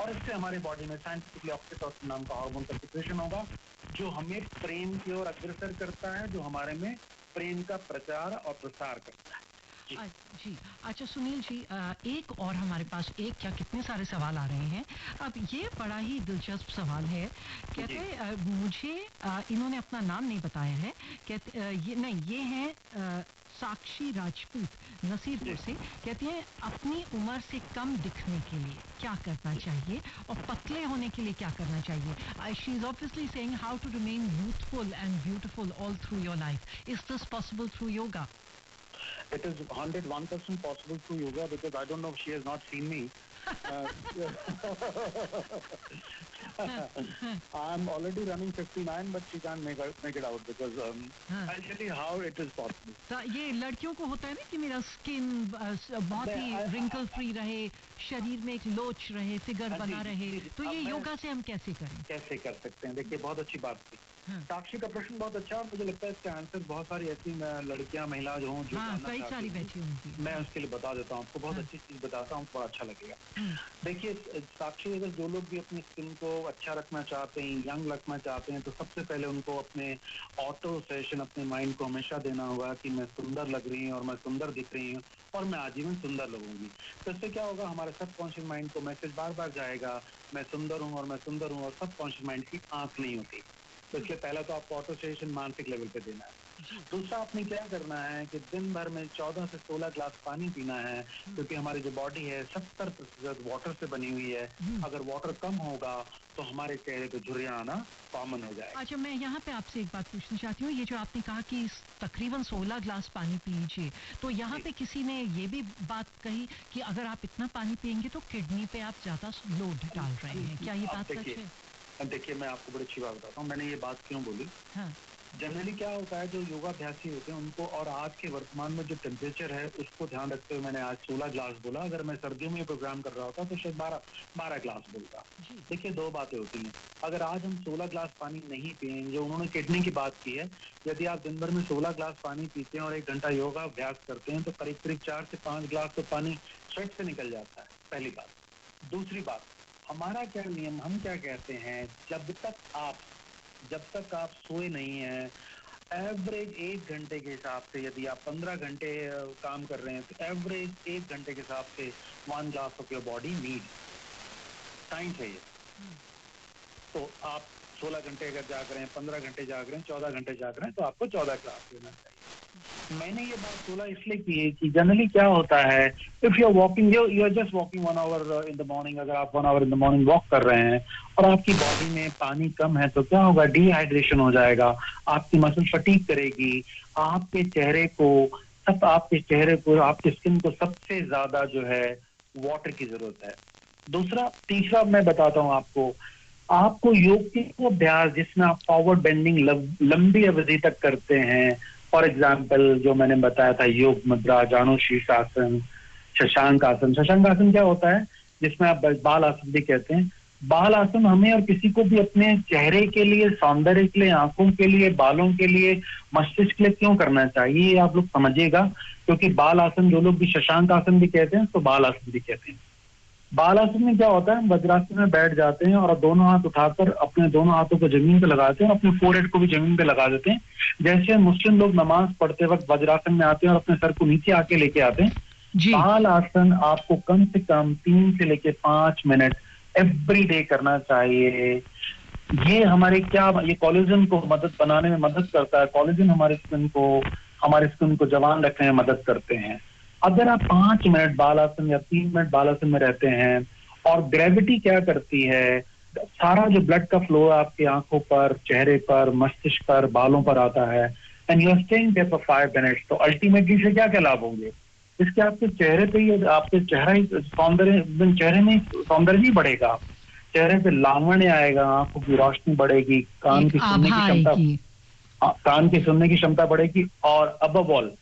और इससे हमारे बॉडी में साइंटिफिकली ऑक्सीटोसिन नाम का हार्मोन का सिक्रेशन होगा, जो हमें प्रेम की ओर अग्रसर करता है, जो हमारे में प्रेम का प्रचार और प्रसार करता है। जी अच्छा सुनील जी, एक और हमारे पास एक क्या कितने सारे सवाल आ रहे हैं। अब ये बड़ा ही दिलचस्प सवाल है, कहते मुझे इन्होंने अपना नाम नहीं बताया है, कहते ये हैं साक्षी राजपूत नसीबपुर से, कहती हैं अपनी उम्र से कम दिखने के लिए क्या करना चाहिए और पतले होने के लिए क्या करना चाहिए। She is obviously saying how to remain youthful and beautiful all through your life. Is this possible through yoga? It is 101% possible through yoga, because I don't know if she has not seen me. I'm already running 59, but she can't make it out, because I'll tell you how it is possible. तो ये लड़कियों को होता है ना कि मेरा skin बहुत ही रिंकल फ्री रहे, शरीर में एक लोच रहे, फिगर बना रहे, तो ये योगा से हम कैसे करें, कैसे कर सकते हैं? देखिए बहुत अच्छी बात थी साक्षी का प्रश्न, बहुत अच्छा। मुझे लगता है इसका आंसर बहुत सारी ऐसी लड़कियां महिला जो हों जो कई सारी बैठी होंगी, मैं उसके लिए बता देता हूँ आपको, बहुत अच्छी चीज बताता हूँ, बहुत अच्छा लगेगा। देखिए साक्षी, अगर जो लोग भी अपनी स्किन को अच्छा रखना चाहते हैं, यंग रखना चाहते हैं, तो सबसे पहले उनको अपने ऑटो सेशन, अपने माइंड को हमेशा देना होगा कि मैं सुंदर लग रही हूँ और मैं सुंदर दिख रही हूँ और मैं आजीवन सुंदर लगूंगी। तो इससे क्या होगा, हमारे सबकॉन्शियस माइंड को मैसेज बार बार जाएगा, मैं सुंदर हूँ और मैं सुंदर हूँ, और सबकॉन्शियस माइंड की आंख नहीं होती। तो इसलिए पहला तो आपको ऑटो सजेशन मानसिक लेवल पे देना है। दूसरा आपने क्या करना है कि दिन भर में 14 से 16 ग्लास पानी पीना है, क्योंकि हमारी जो बॉडी है 70% वाटर से बनी हुई है। अगर वाटर कम होगा तो हमारे चेहरे पे झुर्रियां आना कॉमन हो जाएगा। अच्छा, मैं यहाँ पे आपसे एक बात पूछना चाहती हूँ, ये जो आपने कहा कि तकरीबन 16 ग्लास पानी पी लीजिए, तो यहाँ पे किसी ने ये भी बात कही कि अगर आप इतना पानी पियेंगे तो किडनी पे आप ज्यादा लोड डाल रहे हैं, क्या ये बात सच है? देखिए मैं आपको बड़ी अच्छी बात बताता हूँ, मैंने ये बात क्यों बोली। जनरली क्या होता है, जो योगाभ्यासी होते हैं उनको, और आज के वर्तमान में जो टेम्परेचर है उसको ध्यान रखते हुए मैंने आज 16 ग्लास बोला। अगर मैं सर्दियों में प्रोग्राम कर रहा होता तो शायद 12 ग्लास बोलता। देखिए दो बातें होती हैं, अगर आज हम 16 ग्लास पानी नहीं पिएंगे, जो उन्होंने किडनी की बात की है, यदि आप दिन भर में 16 ग्लास पानी पीते हैं और 1 घंटा योगाभ्यास करते हैं तो करीब 4 से 5 ग्लास तो पानी स्वेट से निकल जाता है, पहली बात। दूसरी बात, हमारा क्या नियम, हम क्या कहते हैं, जब तक आप सोए नहीं हैं, एवरेज 1 घंटे के हिसाब से, यदि आप 15 घंटे काम कर रहे हैं तो एवरेज 1 घंटे के हिसाब से 1 glass of your body need, science है ये। तो आप 16 घंटे अगर जाग रहे हैं, 15 घंटे जाग रहे हैं, 14 घंटे जाग रहे हैं, तो आपको 14 ग्लास लेना चाहिए। मैंने ये बात 16 इसलिए की है कि जनरली क्या होता है, if you are walking, you are just walking 1 hour in the morning, अगर आप 1 hour in the morning walk कर रहे हैं और आपकी बॉडी में पानी कम है, तो क्या होगा, डिहाइड्रेशन हो जाएगा, आपकी मसल फटीग करेगी, आपके चेहरे को, आपके स्किन को सबसे ज्यादा जो है वाटर की जरूरत है। तीसरा मैं बताता हूँ आपको योग के अभ्यास जिसमें आप फॉरवर्ड बेंडिंग लंबी अवधि तक करते हैं, फॉर एग्जाम्पल जो मैंने बताया था, योग मुद्रा, जानु शीर्षासन, शशांक आसन। शशांक आसन क्या होता है, जिसमें आप बाल आसन भी कहते हैं, बाल आसन हमें और किसी को भी अपने चेहरे के लिए, सौंदर्य के लिए, आंखों के लिए, बालों के लिए, मस्तिष्क के लिए क्यों करना चाहिए, ये आप लोग समझिएगा। क्योंकि बाल आसन जो लोग भी शशांक आसन भी कहते हैं, तो बाल आसन भी कहते हैं। बाल आसन में क्या होता है, वज्रासन में बैठ जाते हैं और दोनों हाथ उठाकर अपने दोनों हाथों को जमीन पे लगाते हैं और अपने फोरहेड को भी जमीन पे लगा देते हैं। जैसे मुस्लिम लोग नमाज पढ़ते वक्त वज्रासन में आते हैं और अपने सर को नीचे आके लेके आते हैं, बाल आसन आपको कम से कम 3 से लेके 5 मिनट एवरी डे करना चाहिए। ये हमारे ये कोलेजन को बनाने में मदद करता है। कोलेजन हमारे स्किन को जवान रखने में मदद करते हैं। अगर आप 5 मिनट बाल आसन या 3 मिनट बाल आसन में रहते हैं, और ग्रेविटी क्या करती है, सारा जो ब्लड का फ्लो आपके आंखों पर, चेहरे पर, मस्तिष्क पर, बालों पर आता है, and you are staying there for 5 minutes, तो अल्टीमेटली से क्या क्या लाभ होंगे, इसके आपके चेहरे पे ही, आपके चेहरे में सौंदर्य ही बढ़ेगा, चेहरे पे लावण्य आएगा, आंखों की रोशनी बढ़ेगी, कान की सुनने की क्षमता बढ़ेगी, और अबव ऑल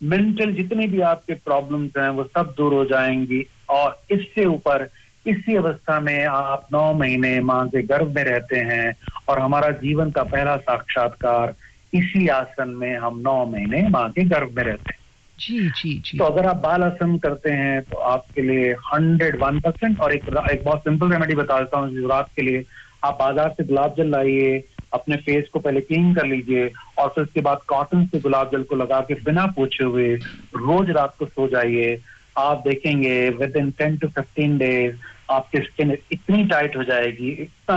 मेंटल जितने भी आपके प्रॉब्लम्स हैं वो सब दूर हो जाएंगी। और इससे ऊपर इसी अवस्था में आप 9 महीने मां के गर्भ में रहते हैं, और हमारा जीवन का पहला साक्षात्कार इसी आसन में हम 9 महीने मां के गर्भ में रहते हैं। जी। तो अगर आप बाल आसन करते हैं तो आपके लिए 101%। और एक बहुत सिंपल रेमेडी बता देता हूँ रात के लिए। आप बाजार से गुलाब जल लाइए, अपने फेस को पहले क्लीन कर लीजिए, और फिर उसके बाद कॉटन से गुलाब जल को लगा के बिना पोछे हुए रोज रात को सो जाइए। आप देखेंगे विद इन 10 to 15 डेज आपकी स्किन इतनी टाइट हो जाएगी, इतना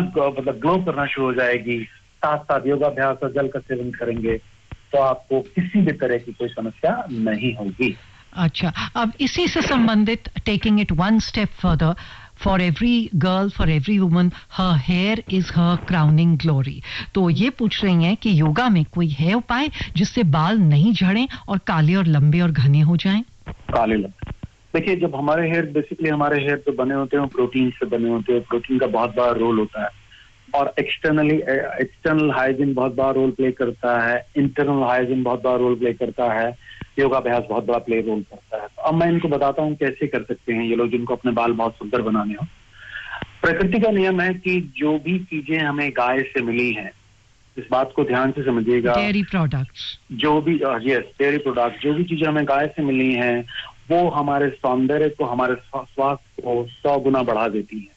ग्लो करना शुरू हो जाएगी। साथ साथ योगाभ्यास और जल का सेवन करेंगे तो आपको किसी भी तरह की कोई समस्या नहीं होगी। अच्छा, अब इसी से संबंधित, taking it one step further, for every girl, for every woman, her hair is her crowning glory. तो ये पूछ रही हैं कि योगा में कोई है उपाय जिससे बाल नहीं झड़ें और काले और लंबे और घने हो जाएं? काले लंबे, देखिए जब हमारे हेयर तो बने होते हैं प्रोटीन से बने होते हैं। प्रोटीन का बहुत बड़ा रोल होता है, और एक्सटर्नल हाइजीन बहुत बड़ा रोल प्ले करता है, इंटरनल हाइजीन बहुत बड़ा रोल प्ले करता है, योगाभ्यास बहुत बड़ा रोल करता है। तो अब मैं इनको बताता हूँ कैसे कर सकते हैं ये लोग जिनको अपने बाल बहुत सुंदर बनाने हो। प्रकृति का नियम है कि जो भी चीजें हमें गाय से मिली हैं, इस बात को ध्यान से समझिएगा, डेयरी प्रोडक्ट्स, डेयरी प्रोडक्ट, जो भी चीजें हमें गाय से मिली हैं वो हमारे सौंदर्य को, हमारे स्वास्थ्य को 100 गुना बढ़ा देती है।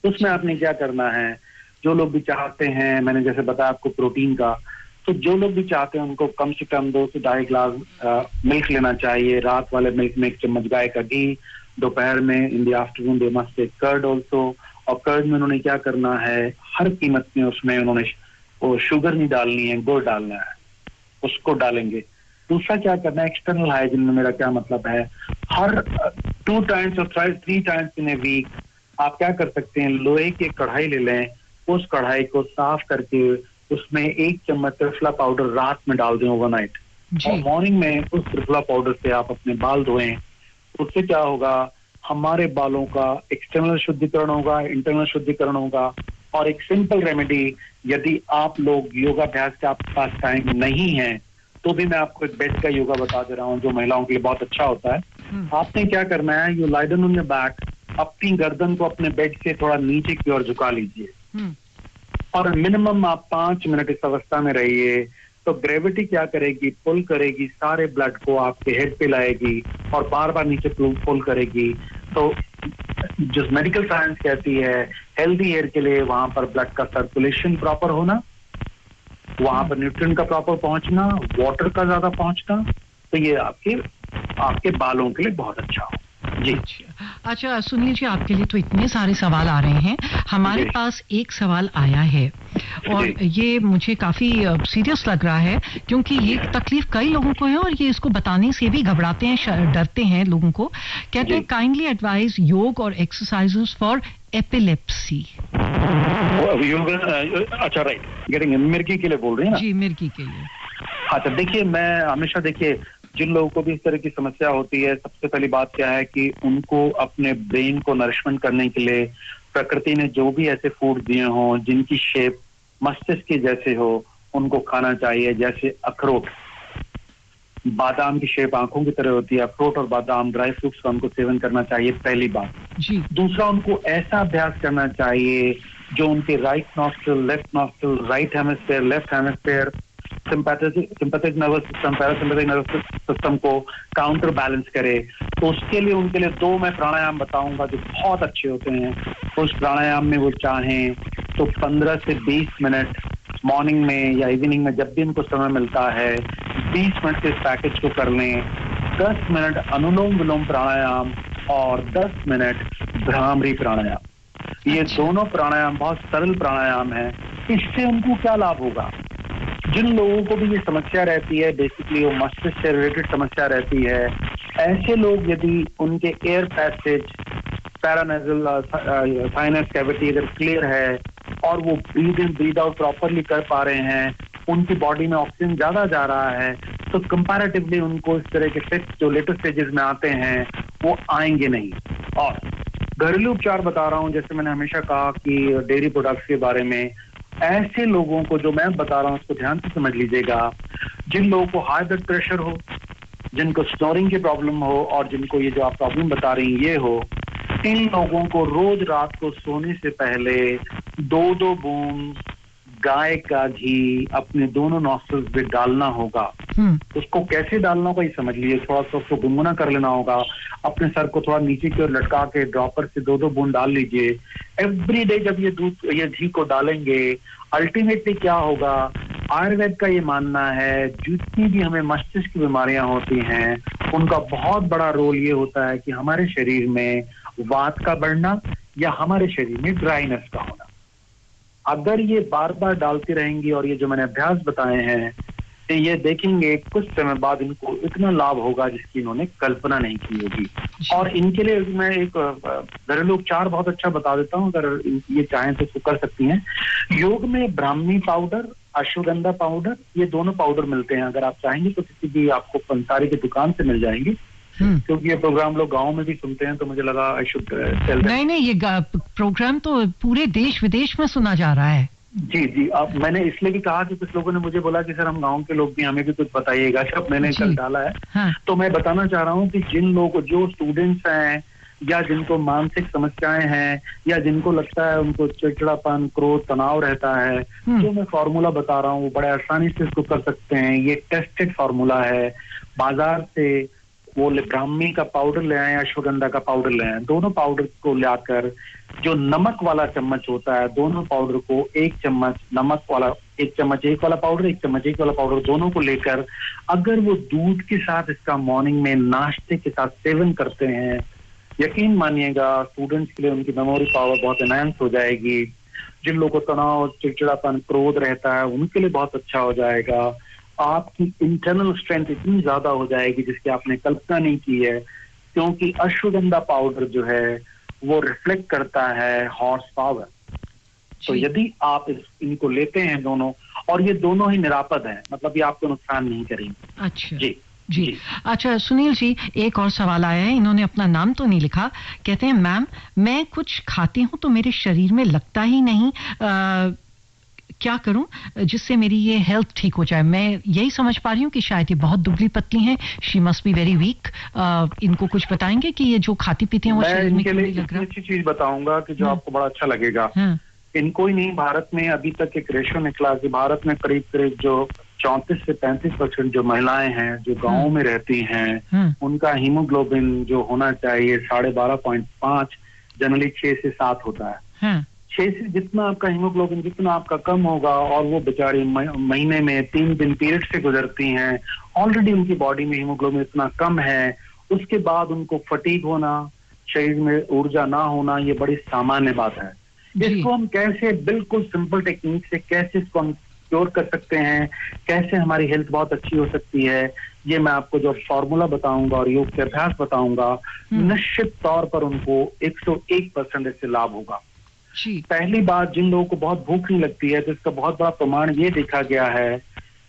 उसमें आपने क्या करना है, जो लोग भी चाहते हैं, मैंने जैसे बताया आपको प्रोटीन का, तो जो लोग भी चाहते हैं उनको कम से कम 2 से 2.5 गिलास मिल्क लेना चाहिए। रात वाले मिल्क में 1 चम्मच गाय का घी, दोपहर में in the afternoon they must take curd also. और कर्ड में उन्होंने क्या करना है, हर कीमत में उसमें उन्होंने वो शुगर नहीं डालनी है, गुड़ डालना है, उसको डालेंगे। दूसरा क्या करना है, एक्सटर्नल हाइजीन में मेरा क्या मतलब है, हर 2 टाइम्स और 3 टाइम्स इन ए वीक आप क्या कर सकते हैं, लोहे की कढ़ाई ले लें, उस कढ़ाई को साफ करके उसमें 1 चम्मच त्रिफला पाउडर रात में डाल दें ओवरनाइट, और मॉर्निंग में उस त्रिफला पाउडर से आप अपने बाल धोएं। उससे क्या होगा, हमारे बालों का एक्सटर्नल शुद्धिकरण होगा, इंटरनल शुद्धिकरण होगा। और एक सिंपल रेमेडी, यदि आप लोग योगाभ्यास के आपके पास टाइम नहीं है तो भी मैं आपको एक बेड का योगा बता दे रहा हूँ जो महिलाओं के लिए बहुत अच्छा होता है। आपने क्या करना है, you lie down on your back, अपनी गर्दन को अपने बेड से थोड़ा नीचे की ओर झुका लीजिए, और मिनिमम आप 5 मिनट इस अवस्था में रहिए। तो ग्रेविटी क्या करेगी, पुल करेगी, सारे ब्लड को आपके हेड पे लाएगी और बार बार नीचे पुल करेगी। तो जो मेडिकल साइंस कहती है, हेल्दी हेयर के लिए वहां पर ब्लड का सर्कुलेशन प्रॉपर होना, वहां पर न्यूट्रिएंट का प्रॉपर पहुंचना, वाटर का ज्यादा पहुंचना, तो ये आपके बालों के लिए बहुत अच्छा हो। जी अच्छा सुनील जी, आपके लिए तो इतने सारे सवाल आ रहे हैं, हमारे पास एक सवाल आया है और ये मुझे काफी सीरियस लग रहा है, क्योंकि ये तकलीफ कई लोगों को है और ये इसको बताने से भी घबराते हैं, डरते हैं लोगों को। कहते हैं काइंडली एडवाइज योग और एक्सरसाइजेस फॉर एपिलेप्सी। अच्छा राइट, गेटिंग मिर्गी के लिए बोल रहे हैं ना? जी, मिर्गी के लिए। अच्छा देखिए, मैं हमेशा देखिए जिन लोगों को भी इस तरह की समस्या होती है, सबसे पहली बात क्या है कि उनको अपने ब्रेन को नरिशमेंट करने के लिए प्रकृति ने जो भी ऐसे फूड दिए हों जिनकी शेप मस्तिष्क के जैसे हो, उनको खाना चाहिए। जैसे अखरोट, बादाम की शेप आंखों की तरह होती है, अखरोट और बादाम ड्राई फ्रूट्स का उनको सेवन करना चाहिए, पहली बात। जी दूसरा, उनको ऐसा अभ्यास करना चाहिए जो उनके right nostril, left nostril, right hemisphere, left hemisphere, sympathetic nervous system, parasympathetic nervous system को काउंटर बैलेंस करे। तो उसके लिए उनके लिए 2 मैं प्राणायाम बताऊंगा जो बहुत अच्छे होते हैं। उस प्राणायाम में वो चाहें तो 15 से 20 मिनट मॉर्निंग में या इवनिंग में जब भी उनको समय मिलता है 20 मिनट के इस पैकेज को कर लें। 10 मिनट अनुलोम विलोम प्राणायाम और 10 मिनट भ्रामरी प्राणायाम। ये दोनों प्राणायाम बहुत सरल प्राणायाम है। इससे उनको क्या लाभ होगा? जिन लोगों को भी ये समस्या रहती है, बेसिकली वो मस्तिष्क से रिलेटेड समस्या रहती है, ऐसे लोग यदि उनके air passage, paranasal sinus cavity अगर क्लियर है और वो breathe in breathe out properly कर पा रहे हैं, उनकी बॉडी में ऑक्सीजन ज्यादा जा रहा है, तो कंपैरेटिवली उनको इस तरह के फिक्स जो लेटेस्ट स्टेजेस में आते हैं वो आएंगे नहीं। और घरेलू उपचार बता रहा हूँ, जैसे मैंने हमेशा कहा कि डेयरी प्रोडक्ट्स के बारे में, ऐसे लोगों को जो मैं बता रहा हूँ उसको ध्यान से समझ लीजिएगा। जिन लोगों को हाई ब्लड प्रेशर हो, जिनको स्नोरिंग की प्रॉब्लम हो और जिनको ये जो आप प्रॉब्लम बता रही हैं ये हो, इन लोगों को रोज रात को सोने से पहले 2-2 बूंद गाय का घी अपने दोनों नॉस्ट्रल्स में डालना होगा। उसको कैसे डालना होगा ये समझ लीजिए। थोड़ा सा उसको गुनगुना कर लेना होगा, अपने सर को थोड़ा नीचे की ओर लटका के ड्रॉपर से 2-2 बूंद डाल लीजिए एवरी डे। जब ये घी को डालेंगे, अल्टीमेटली क्या होगा, आयुर्वेद का ये मानना है जितनी भी हमें मस्तिष्क की बीमारियां होती हैं उनका बहुत बड़ा रोल ये होता है कि हमारे शरीर में वात का बढ़ना या हमारे शरीर में ड्राइनेस का होना। अगर ये बार बार डालती रहेंगी और ये जो मैंने अभ्यास बताए हैं, तो ये देखेंगे कुछ समय बाद इनको इतना लाभ होगा जिसकी इन्होंने कल्पना नहीं की होगी। और इनके लिए मैं एक घरेलू उपचार बहुत अच्छा बता देता हूँ, अगर ये चाहें तो इसको कर सकती हैं। योग में ब्राह्मी पाउडर, अश्वगंधा पाउडर, ये दोनों पाउडर मिलते हैं। अगर आप चाहेंगे तो किसी भी आपको पंसारी की दुकान से मिल जाएंगे, क्योंकि ये प्रोग्राम लोग गांव में भी सुनते हैं तो मुझे लगा आई शुड टेल। नहीं, ये प्रोग्राम तो पूरे देश विदेश में सुना जा रहा है। जी जी, अब मैंने इसलिए भी कहा कि कुछ लोगों ने मुझे बोला कि सर हम गांव के लोग भी, हमें भी कुछ बताइएगा। जब मैंने कल डाला है तो मैं बताना चाह रहा हूँ कि जिन लोग, जो स्टूडेंट्स हैं या जिनको मानसिक समस्याएं हैं या जिनको लगता है उनको चिड़चिड़ापन, क्रोध, तनाव रहता है, जो मैं फॉर्मूला बता रहा हूँ वो बड़े आसानी से इसको कर सकते हैं। ये टेस्टेड फॉर्मूला है। बाजार से वो ब्राह्मी का पाउडर ले आए, अश्वगंधा का पाउडर ले आए, दोनों पाउडर को लाकर जो नमक वाला चम्मच होता है, दोनों पाउडर को 1 चम्मच नमक वाला, 1 चम्मच एक वाला पाउडर, 1 चम्मच एक वाला पाउडर, दोनों को लेकर अगर वो दूध के साथ इसका मॉर्निंग में नाश्ते के साथ सेवन करते हैं, यकीन मानिएगा स्टूडेंट्स के लिए उनकी मेमोरी पावर बहुत एनहांस हो जाएगी। जिन लोगों को तनाव, चिड़चिड़ापन, क्रोध रहता है उनके लिए बहुत अच्छा हो जाएगा। आपकी इंटरनल स्ट्रेंथ इतनी ज्यादा हो जाएगी जिसकी आपने कल्पना नहीं की है, क्योंकि अश्वगंधा पाउडर जो है वो रिफ्लेक्ट करता है हॉर्स पावर। तो यदि आप इनको लेते हैं दोनों, और ये दोनों ही निरापद हैं, मतलब ये आपको नुकसान नहीं करेंगे। अच्छा जी। अच्छा सुनील जी, एक और सवाल आया है, इन्होंने अपना नाम तो नहीं लिखा। कहते हैं मैम, मैं कुछ खाती हूँ तो मेरे शरीर में लगता ही नहीं, क्या करूं जिससे मेरी ये हेल्थ ठीक हो जाए? मैं यही समझ पा रही हूँ कि शायद ये बहुत दुबली पतली हैं, she must be very weak. इनको कुछ बताएंगे कि ये जो खाती पीती हैं वो शरीर में क्यों नहीं लग रहा? अच्छी चीज बताऊंगा कि जो आपको बड़ा अच्छा लगेगा। इनको ही नहीं, भारत में अभी तक एक रेशो निकला कि भारत में करीब करीब जो 34 से 35% जो महिलाएं हैं जो गाँव में रहती हैं, उनका हीमोग्लोबिन जो होना चाहिए 12.5, जनरली 6 से 7 होता है। 6 से जितना आपका हीमोग्लोबिन जितना आपका कम होगा, और वो बेचारी महीने में 3 दिन पीरियड से गुजरती हैं, ऑलरेडी उनकी बॉडी में हीमोग्लोबिन इतना कम है, उसके बाद उनको फटीग होना, शरीर में ऊर्जा ना होना, ये बड़ी सामान्य बात है। इसको हम कैसे बिल्कुल सिंपल टेक्निक से कैसे इसको हम क्योर कर सकते हैं, कैसे हमारी हेल्थ बहुत अच्छी हो सकती है, ये मैं आपको जो फॉर्मूला बताऊंगा और योग के अभ्यास बताऊंगा, निश्चित तौर पर उनको 101% इससे लाभ होगा। पहली बात, जिन लोगों को बहुत भूख नहीं लगती है तो इसका बहुत बड़ा प्रमाण ये देखा गया है,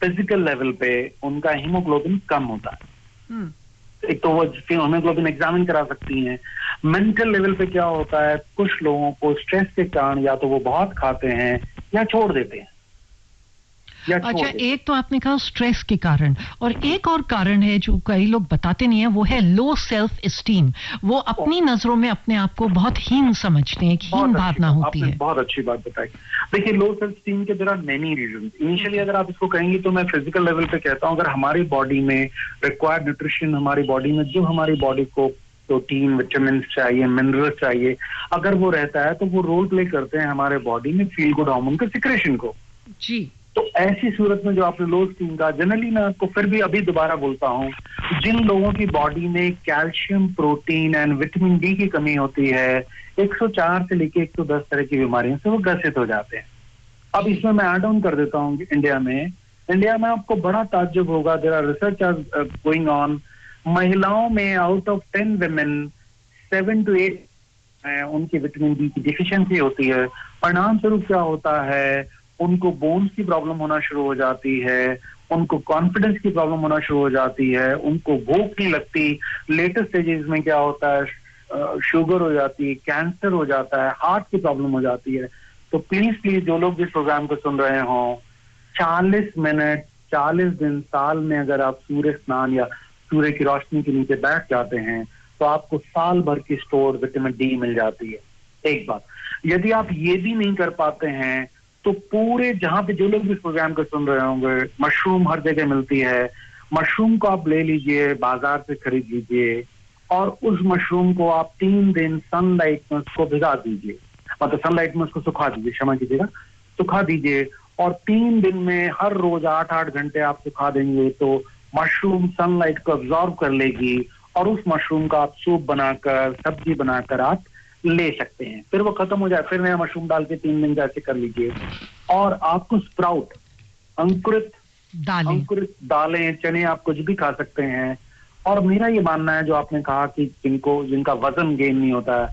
फिजिकल लेवल पे उनका हीमोग्लोबिन कम होता है। एक तो वो हीमोग्लोबिन एग्जामिन करा सकती हैं। मेंटल लेवल पे क्या होता है, कुछ लोगों को स्ट्रेस के कारण या तो वो बहुत खाते हैं या छोड़ देते हैं, या छोड़ अच्छा, देते। एक तो आपने कहा स्ट्रेस के कारण, और एक और कारण है जो कई लोग बताते नहीं है, वो है लो सेल्फ एस्टीम। वो अपनी नजरों में अपने आप को बहुत हीन समझते हैं, एक हीन भावना होती आपने है। बहुत अच्छी बात बताई। देखिए, लो सेल्फ स्टीम के there are many reason. Initially अगर आप इसको कहेंगे तो मैं फिजिकल लेवल पे कहता हूँ, अगर हमारी बॉडी में रिक्वायर्ड न्यूट्रिशन, हमारी बॉडी में जो हमारी बॉडी को प्रोटीन, विटामिन चाहिए, मिनरल्स चाहिए, अगर वो रहता है तो वो रोल प्ले करते हैं हमारे बॉडी में फील गुड हार्मोन के सिक्रेशन को। जी। तो ऐसी सूरत में जो आपने लो स्टीम का, जनरली मैं आपको फिर भी अभी दोबारा बोलता हूँ, जिन लोगों की बॉडी में calcium, protein and vitamin D की कमी होती है, 104 से लेके 110 तरह की बीमारियों से वो ग्रसित हो जाते हैं। अब इसमें मैं ऐड ऑन कर देता हूँ इंडिया में आपको बड़ा ताज्जुब होगा, there are research going on, महिलाओं में आउट ऑफ 10 women 7 to 8 उनकी विटामिन डी की डिफिशियंसी होती है। परिणाम स्वरूप क्या होता है, उनको बोन्स की प्रॉब्लम होना शुरू हो जाती है, उनको कॉन्फिडेंस की प्रॉब्लम होना शुरू हो जाती है, उनको भूख नहीं लगती। लेटेस्ट स्टेजेस में क्या होता है, शुगर हो जाती है, कैंसर हो जाता है, हार्ट की प्रॉब्लम हो जाती है। तो प्लीज जो लोग इस प्रोग्राम को सुन रहे हो, 40 मिनट 40 दिन साल में अगर आप सूर्य स्नान या सूर्य की रोशनी के नीचे बैठ जाते हैं तो आपको साल भर की स्टोर विटामिन डी मिल जाती है। एक बात, यदि आप ये भी नहीं कर पाते हैं तो पूरे जहां पे जो लोग भी इस प्रोग्राम को सुन रहे होंगे, मशरूम हर जगह मिलती है, मशरूम को आप ले लीजिए, बाजार से खरीद लीजिए, और उस मशरूम को आप 3 दिन सनलाइट में उसको भिगा दीजिए, मतलब सनलाइट में उसको सुखा दीजिए, क्षमा कीजिएगा, सुखा दीजिए, और 3 दिन में हर रोज 8-8 घंटे आप सुखा देंगे तो मशरूम सनलाइट को अब्जॉर्ब कर लेगी, और उस मशरूम का आप सूप बनाकर, सब्जी बनाकर आप ले सकते हैं। फिर वो खत्म हो जाए, फिर नया मशरूम डाल के 3 दिन जैसे कर लीजिए। और आपको स्प्राउट, अंकुरित दालें, चने, आप कुछ भी खा सकते हैं। और मेरा ये मानना है, जो आपने कहा कि जिनका वजन गेन नहीं होता है,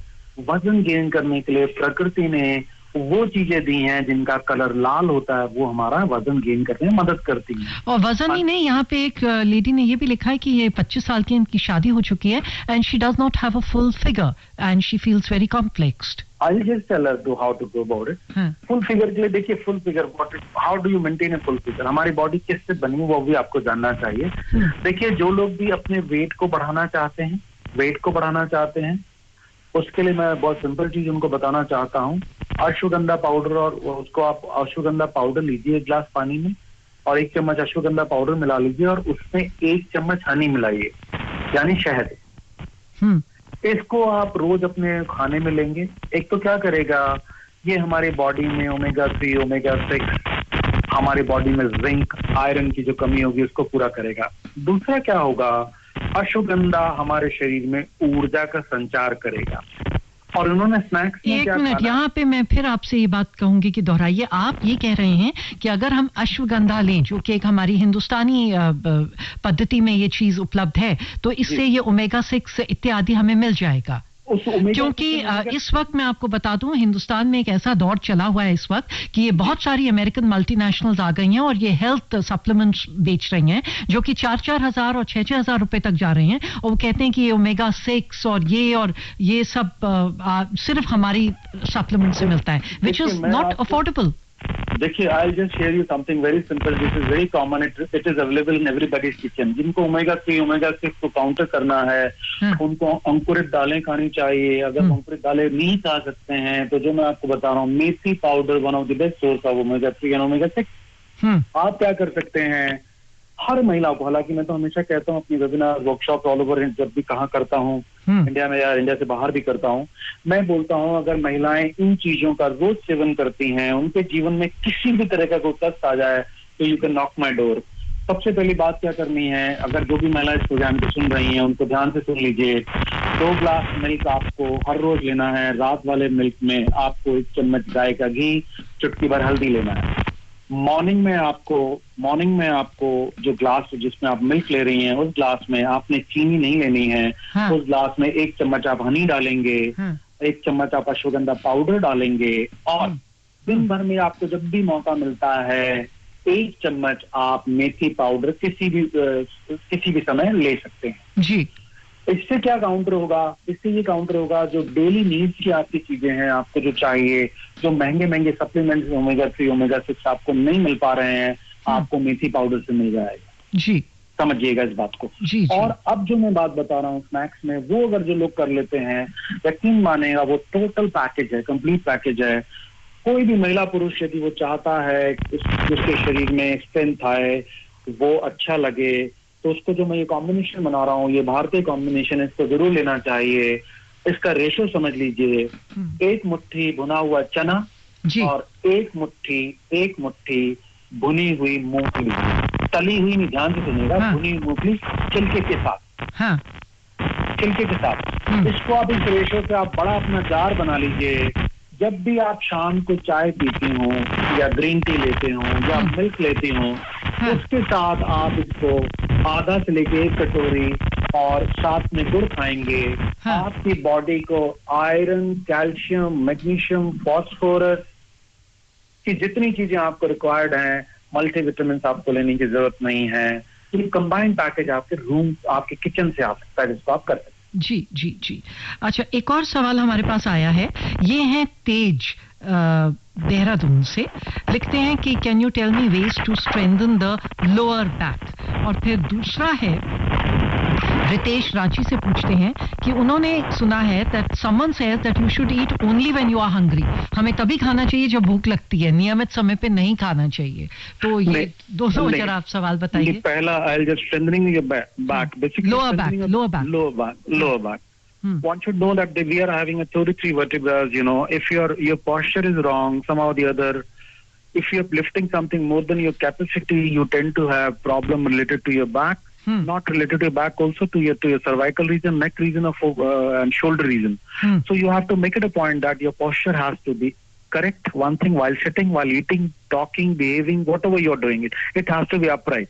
वजन गेन करने के लिए प्रकृति ने वो चीजें दी हैं जिनका कलर लाल होता है, वो हमारा वजन गेन करने में मदद करती हैं। और वजन ही नहीं, यहाँ पे एक लेडी ने ये भी लिखा है कि ये 25 साल की इनकी शादी हो चुकी है, and she does not have a full figure and she feels very complexed. I will just tell her how to go about it. Full figure के लिए देखिए, full figure how do you maintain a full figure, हमारी body किससे बनी वो भी आपको जानना चाहिए। देखिए, जो लोग भी अपने वेट को बढ़ाना चाहते हैं, उसके लिए मैं बहुत सिंपल चीज उनको बताना चाहता हूँ। अश्वगंधा पाउडर, और उसको आप अश्वगंधा पाउडर लीजिए 1 गिलास पानी में, और 1 चम्मच अश्वगंधा पाउडर मिला लीजिए, और उसमें 1 चम्मच हनी मिलाइए, यानी शहद। इसको आप रोज अपने खाने में लेंगे। एक तो क्या करेगा, ये हमारी बॉडी में ओमेगा 3, ओमेगा 6, हमारी बॉडी में जिंक, आयरन की जो कमी होगी उसको पूरा करेगा। दूसरा क्या होगा, अश्वगंधा हमारे शरीर में ऊर्जा का संचार करेगा। और उन्होंने स्नैक्स में एक मिनट, यहाँ पे मैं फिर आपसे ये बात कहूंगी कि दोहराइए। आप ये कह रहे हैं कि अगर हम अश्वगंधा लें, जो कि एक हमारी हिंदुस्तानी पद्धति में ये चीज उपलब्ध है, तो इससे ये ओमेगा 6 इत्यादि हमें मिल जाएगा। क्योंकि इस वक्त मैं आपको बता दूं, हिंदुस्तान में एक ऐसा दौर चला हुआ है इस वक्त कि ये बहुत सारी अमेरिकन मल्टीनेशनल्स आ गई हैं और ये हेल्थ सप्लीमेंट्स बेच रही हैं, जो कि 4-4 हजार और 6-6 हजार रुपए तक जा रहे हैं, और वो कहते हैं कि ये ओमेगा 6 और ये सब सिर्फ हमारी सप्लीमेंट से मिलता है, विच इज नॉट अफोर्डेबल। देखिए, I just share you something very simple, this is very common, it is available in everybody's kitchen. जिनको ओमेगा 3, ओमेगा 6 को काउंटर करना है, उनको अंकुरित दालें खानी चाहिए। अगर अंकुरित दालें नहीं खा सकते हैं तो जो मैं आपको बता रहा हूँ, methi powder, one of the best source of omega 3 and omega 6। आप क्या कर सकते हैं, हर महिला को, हालांकि मैं तो हमेशा कहता हूँ अपनी वेबिनार, वर्कशॉप ऑल ओवर जब भी कहाँ करता हूँ, इंडिया में या इंडिया से बाहर भी करता हूँ, मैं बोलता हूँ अगर महिलाएं इन चीजों का रोज सेवन करती हैं, उनके जीवन में किसी भी तरह का कोई कष्ट आ जाए तो you can knock my door. सबसे पहली बात क्या करनी है, अगर जो भी महिलाएं इस प्रोग्राम को सुन रही हैं उनको ध्यान से सुन लीजिए। 2 ग्लास मिल्क आपको हर रोज लेना है। रात वाले मिल्क में आपको 1 चम्मच गाय का घी, चुटकी भर हल्दी लेना है। मॉर्निंग में आपको जो ग्लास जिसमें आप मिल्क ले रही हैं, उस ग्लास में आपने चीनी नहीं लेनी है। उस ग्लास में 1 चम्मच आप हनी डालेंगे, 1 चम्मच आप अश्वगंधा पाउडर डालेंगे, और दिन भर में आपको जब भी मौका मिलता है 1 चम्मच आप मेथी पाउडर किसी भी समय ले सकते हैं जी। इससे क्या काउंटर होगा, इससे ये काउंटर होगा जो डेली नीड्स की आपकी चीजें हैं, आपको जो चाहिए, जो महंगे सप्लीमेंट्स ओमेगा 3, ओमेगा 6 आपको नहीं मिल पा रहे हैं, आपको मेथी पाउडर से मिल जाएगा। जी, समझिएगा इस बात को। जी, जी। और अब जो मैं बात बता रहा हूँ स्नैक्स में, वो अगर जो लोग कर लेते हैं, यकीन मानेगा वो टोटल पैकेज है, कंप्लीट पैकेज है। कोई भी महिला पुरुष यदि वो चाहता है उसके शरीर में स्ट्रेंथ आए, वो अच्छा लगे, तो उसको जो मैं ये कॉम्बिनेशन बना रहा हूँ, ये भारतीय कॉम्बिनेशन, इसको जरूर लेना चाहिए। इसका रेशो समझ लीजिए, 1 मुट्ठी भुना हुआ चना जी, और 1 मुट्ठी भुनी हुई मूंगफली, तली हुई नहीं, ध्यान से सुनिएगा, हाँ। भुनी हुई मूंगफली छिलके के साथ, हाँ, छिलके के साथ। इसको आप इस रेशो से आप बड़ा अपना जार बना लीजिए। जब भी आप शाम को चाय पीती हो या ग्रीन टी लेते हो या मिल्क लेती हो, हाँ। उसके साथ आप इसको आधा से लेके 1 कटोरी और साथ में गुड़ खाएंगे। हाँ। आपकी बॉडी को आयरन, कैल्शियम, मैग्नीशियम, फॉस्फोरस की जितनी चीजें आपको रिक्वायर्ड हैं, मल्टीविटामिन आपको लेने की जरूरत नहीं है। ये कंबाइंड पैकेज आपके रूम, आपके किचन से आ सकता है, जिसको आप कर सकते हैं। जी, जी, जी। अच्छा, एक और सवाल हमारे पास आया है। ये है तेज देहरादून से, लिखते हैं कि can you tell me ways to strengthen the lower back. और फिर दूसरा है, रितेश रांची से पूछते हैं कि उन्होंने सुना है that someone says that you should eat only when you are hungry. हमें तभी खाना चाहिए जब भूख लगती है, नियमित समय पे नहीं खाना चाहिए। तो ये दोनों जरा आप सवाल बताइए। पहला, I just strengthening your back, basically lower back. One should know that we are having a 33 vertebrae. You know, if your posture is wrong, somehow or the other, if you're lifting something more than your capacity, you tend to have problem related to your back. Not related to your back, also to your cervical region, neck region, and shoulder region. So you have to make it a point that your posture has to be correct. One thing, while sitting, while eating, talking, behaving, whatever you're doing, it has to be upright.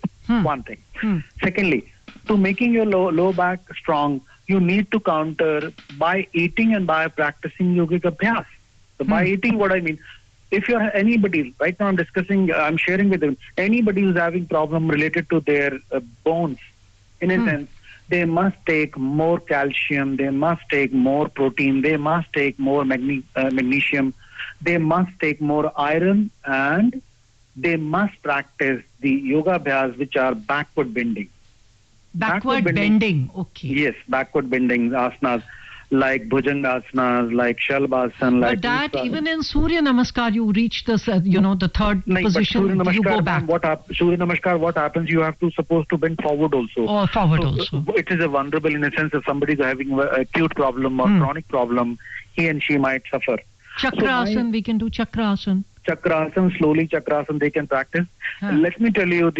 One thing. Secondly, to making your low back strong, you need to counter by eating and by practicing yogic abhyas. So by eating, what I mean, if you're anybody, right now I'm sharing with them, anybody who's having problem related to their bones, in a sense, they must take more calcium, they must take more protein, they must take more magnesium, they must take more iron, and they must practice the yoga abhyas, which are backward bending. Backward bending, okay. Yes, backward bending asanas like Bhujangasanas, like Shalbhasan, like. But that even in Surya Namaskar, you reach this, the third position. You go back. Surya Namaskar, what happens? You have to supposed to bend forward also. Or forward also. It is a vulnerable in a sense. If somebody is having an acute problem or chronic problem, he and she might suffer. Chakrasana, we can do Chakrasana. Chakrasana, slowly Chakrasana they can practice. Let me tell you,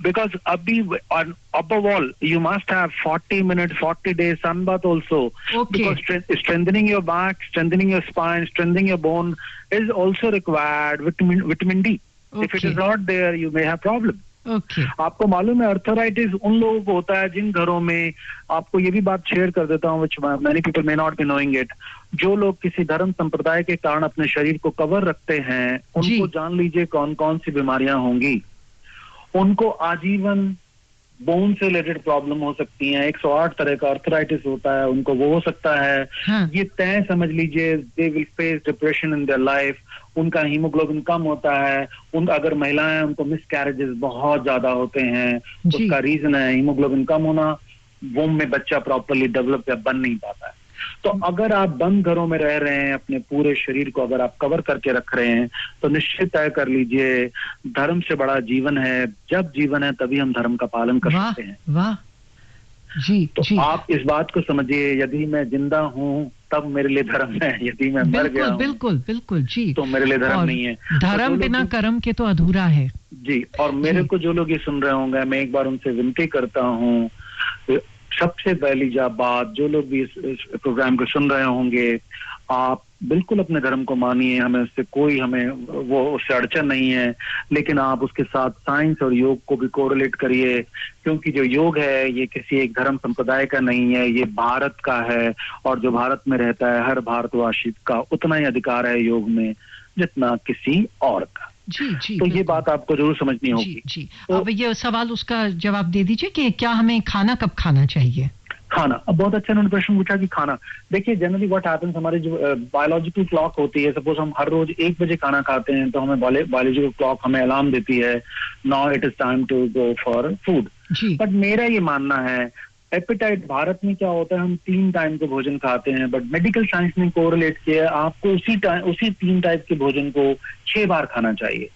because above all, you must have 40 minutes, 40 days sun bath also. Okay. Because strengthening your back, strengthening your spine, strengthening your bone is also required vitamin D. Okay. If it is not there, you may have problem. Okay. आपको मालूम है arthritis उन लोगों को होता है जिन घरों में, आपको ये भी बात शेयर कर देता हूँ, which many people may not be knowing it, जो लोग किसी धर्म संप्रदाय के कारण अपने शरीर को कवर रखते हैं, उनको जान लीजिए कौन कौन सी बीमारियां होंगी। उनको आजीवन बोन से रिलेटेड प्रॉब्लम हो सकती हैं, 108 तरह का अर्थराइटिस होता है, उनको वो हो सकता है। ये तय समझ लीजिए, they will face depression in their life, उनका हीमोग्लोबिन कम होता है, अगर महिलाएं हैं उनको मिसकैरेजेस बहुत ज्यादा होते हैं, उसका रीजन है हीमोग्लोबिन कम होना, वोम में बच्चा प्रॉपरली डेवलप या बन नहीं पाता है। तो अगर आप बंद घरों में रह रहे हैं, अपने पूरे शरीर को अगर आप कवर करके रख रहे हैं, तो निश्चित तय कर लीजिए, धर्म से बड़ा जीवन है। जब जीवन है तभी हम धर्म का पालन कर सकते हैं। वाह जी, तो जी। आप इस बात को समझिए, यदि मैं जिंदा हूँ तब मेरे लिए धर्म है, यदि मैं मर गया हूँ बिल्कुल जी, तो मेरे लिए धर्म नहीं है। धर्म बिना कर्म के तो अधूरा है जी। और मेरे को जो लोग ये सुन रहे होंगे, मैं एक बार उनसे विनती करता हूँ, सबसे पहली बात, जो लोग भी इस प्रोग्राम को सुन रहे होंगे, आप बिल्कुल अपने धर्म को मानिए, हमें उससे अड़चन नहीं है, लेकिन आप उसके साथ साइंस और योग को भी कोरिलेट करिए, क्योंकि जो योग है ये किसी एक धर्म संप्रदाय का नहीं है, ये भारत का है, और जो भारत में रहता है हर भारतवासी का उतना ही अधिकार है योग में जितना किसी और का। जी, तो ये बात आपको जरूर समझनी होगी। जी। अब ये सवाल उसका जवाब दे दीजिए कि क्या हमें खाना कब खाना चाहिए? खाना, अब बहुत अच्छा इन्होंने प्रश्न पूछा कि खाना, देखिए जनरली व्हाट हैपेंस, हमारी जो बायोलॉजिकल क्लॉक होती है, सपोज हम हर रोज 1 बजे खाना खाते हैं तो हमें बायोलॉजिकल क्लॉक हमें अलार्म देती है, now it is time to go for food. But मेरा ये मानना है, एपेटाइट भारत में क्या होता है, हम 3 टाइम के भोजन खाते हैं, बट मेडिकल साइंस ने कोरिलेट किया है आपको उसी 3 टाइप के भोजन को 6 बार खाना चाहिए।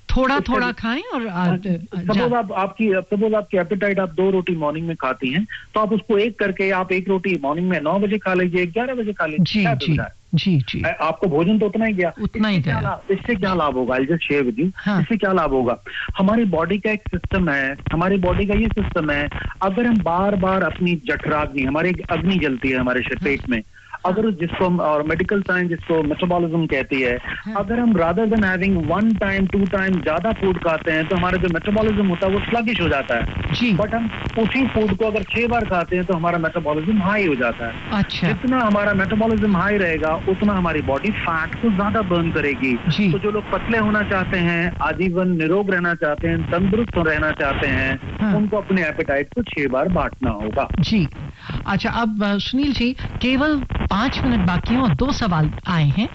थोड़ा थोड़ा खाएं और सपोज आपकी एपेटाइट आप 2 रोटी मॉर्निंग में खाती हैं, तो आप उसको एक करके आप 1 रोटी मॉर्निंग में 9 बजे खा लीजिए, 11 बजे खा लीजिए। जी आपको भोजन तो उतना ही गया, इससे क्या लाभ होगा? I'll just share with you, इससे क्या लाभ होगा? हमारी बॉडी का एक सिस्टम है, हमारी बॉडी का ये सिस्टम है, अगर हम बार बार अपनी जठराग्नि, हमारी अग्नि जलती है हमारे पेट में, अगर जिसको हम, और मेडिकल साइंस जिसको मेटाबॉलिज्म कहती है, अगर हम rather than having 1 time 2 time ज्यादा फूड खाते हैं तो हमारा जो मेटाबॉलिज्म होता है वो स्लगिश हो जाता है। बट हम उसी फूड को अगर 6 बार खाते हैं तो हमारा मेटाबॉलिज्म हाई हो जाता है। अच्छा। जितना हमारा मेटाबॉलिज्म हाई रहेगा उतना हमारी बॉडी फैट को ज्यादा बर्न करेगी। तो जो लोग पतले होना चाहते हैं, आजीवन निरोग रहना चाहते हैं, तंदुरुस्त रहना चाहते हैं, उनको अपने एपेटाइट को 6 बार बांटना होगा। जी अच्छा, अब सुनील जी केवल 5 मिनट बाकी हैं और 2 सवाल आए हैं।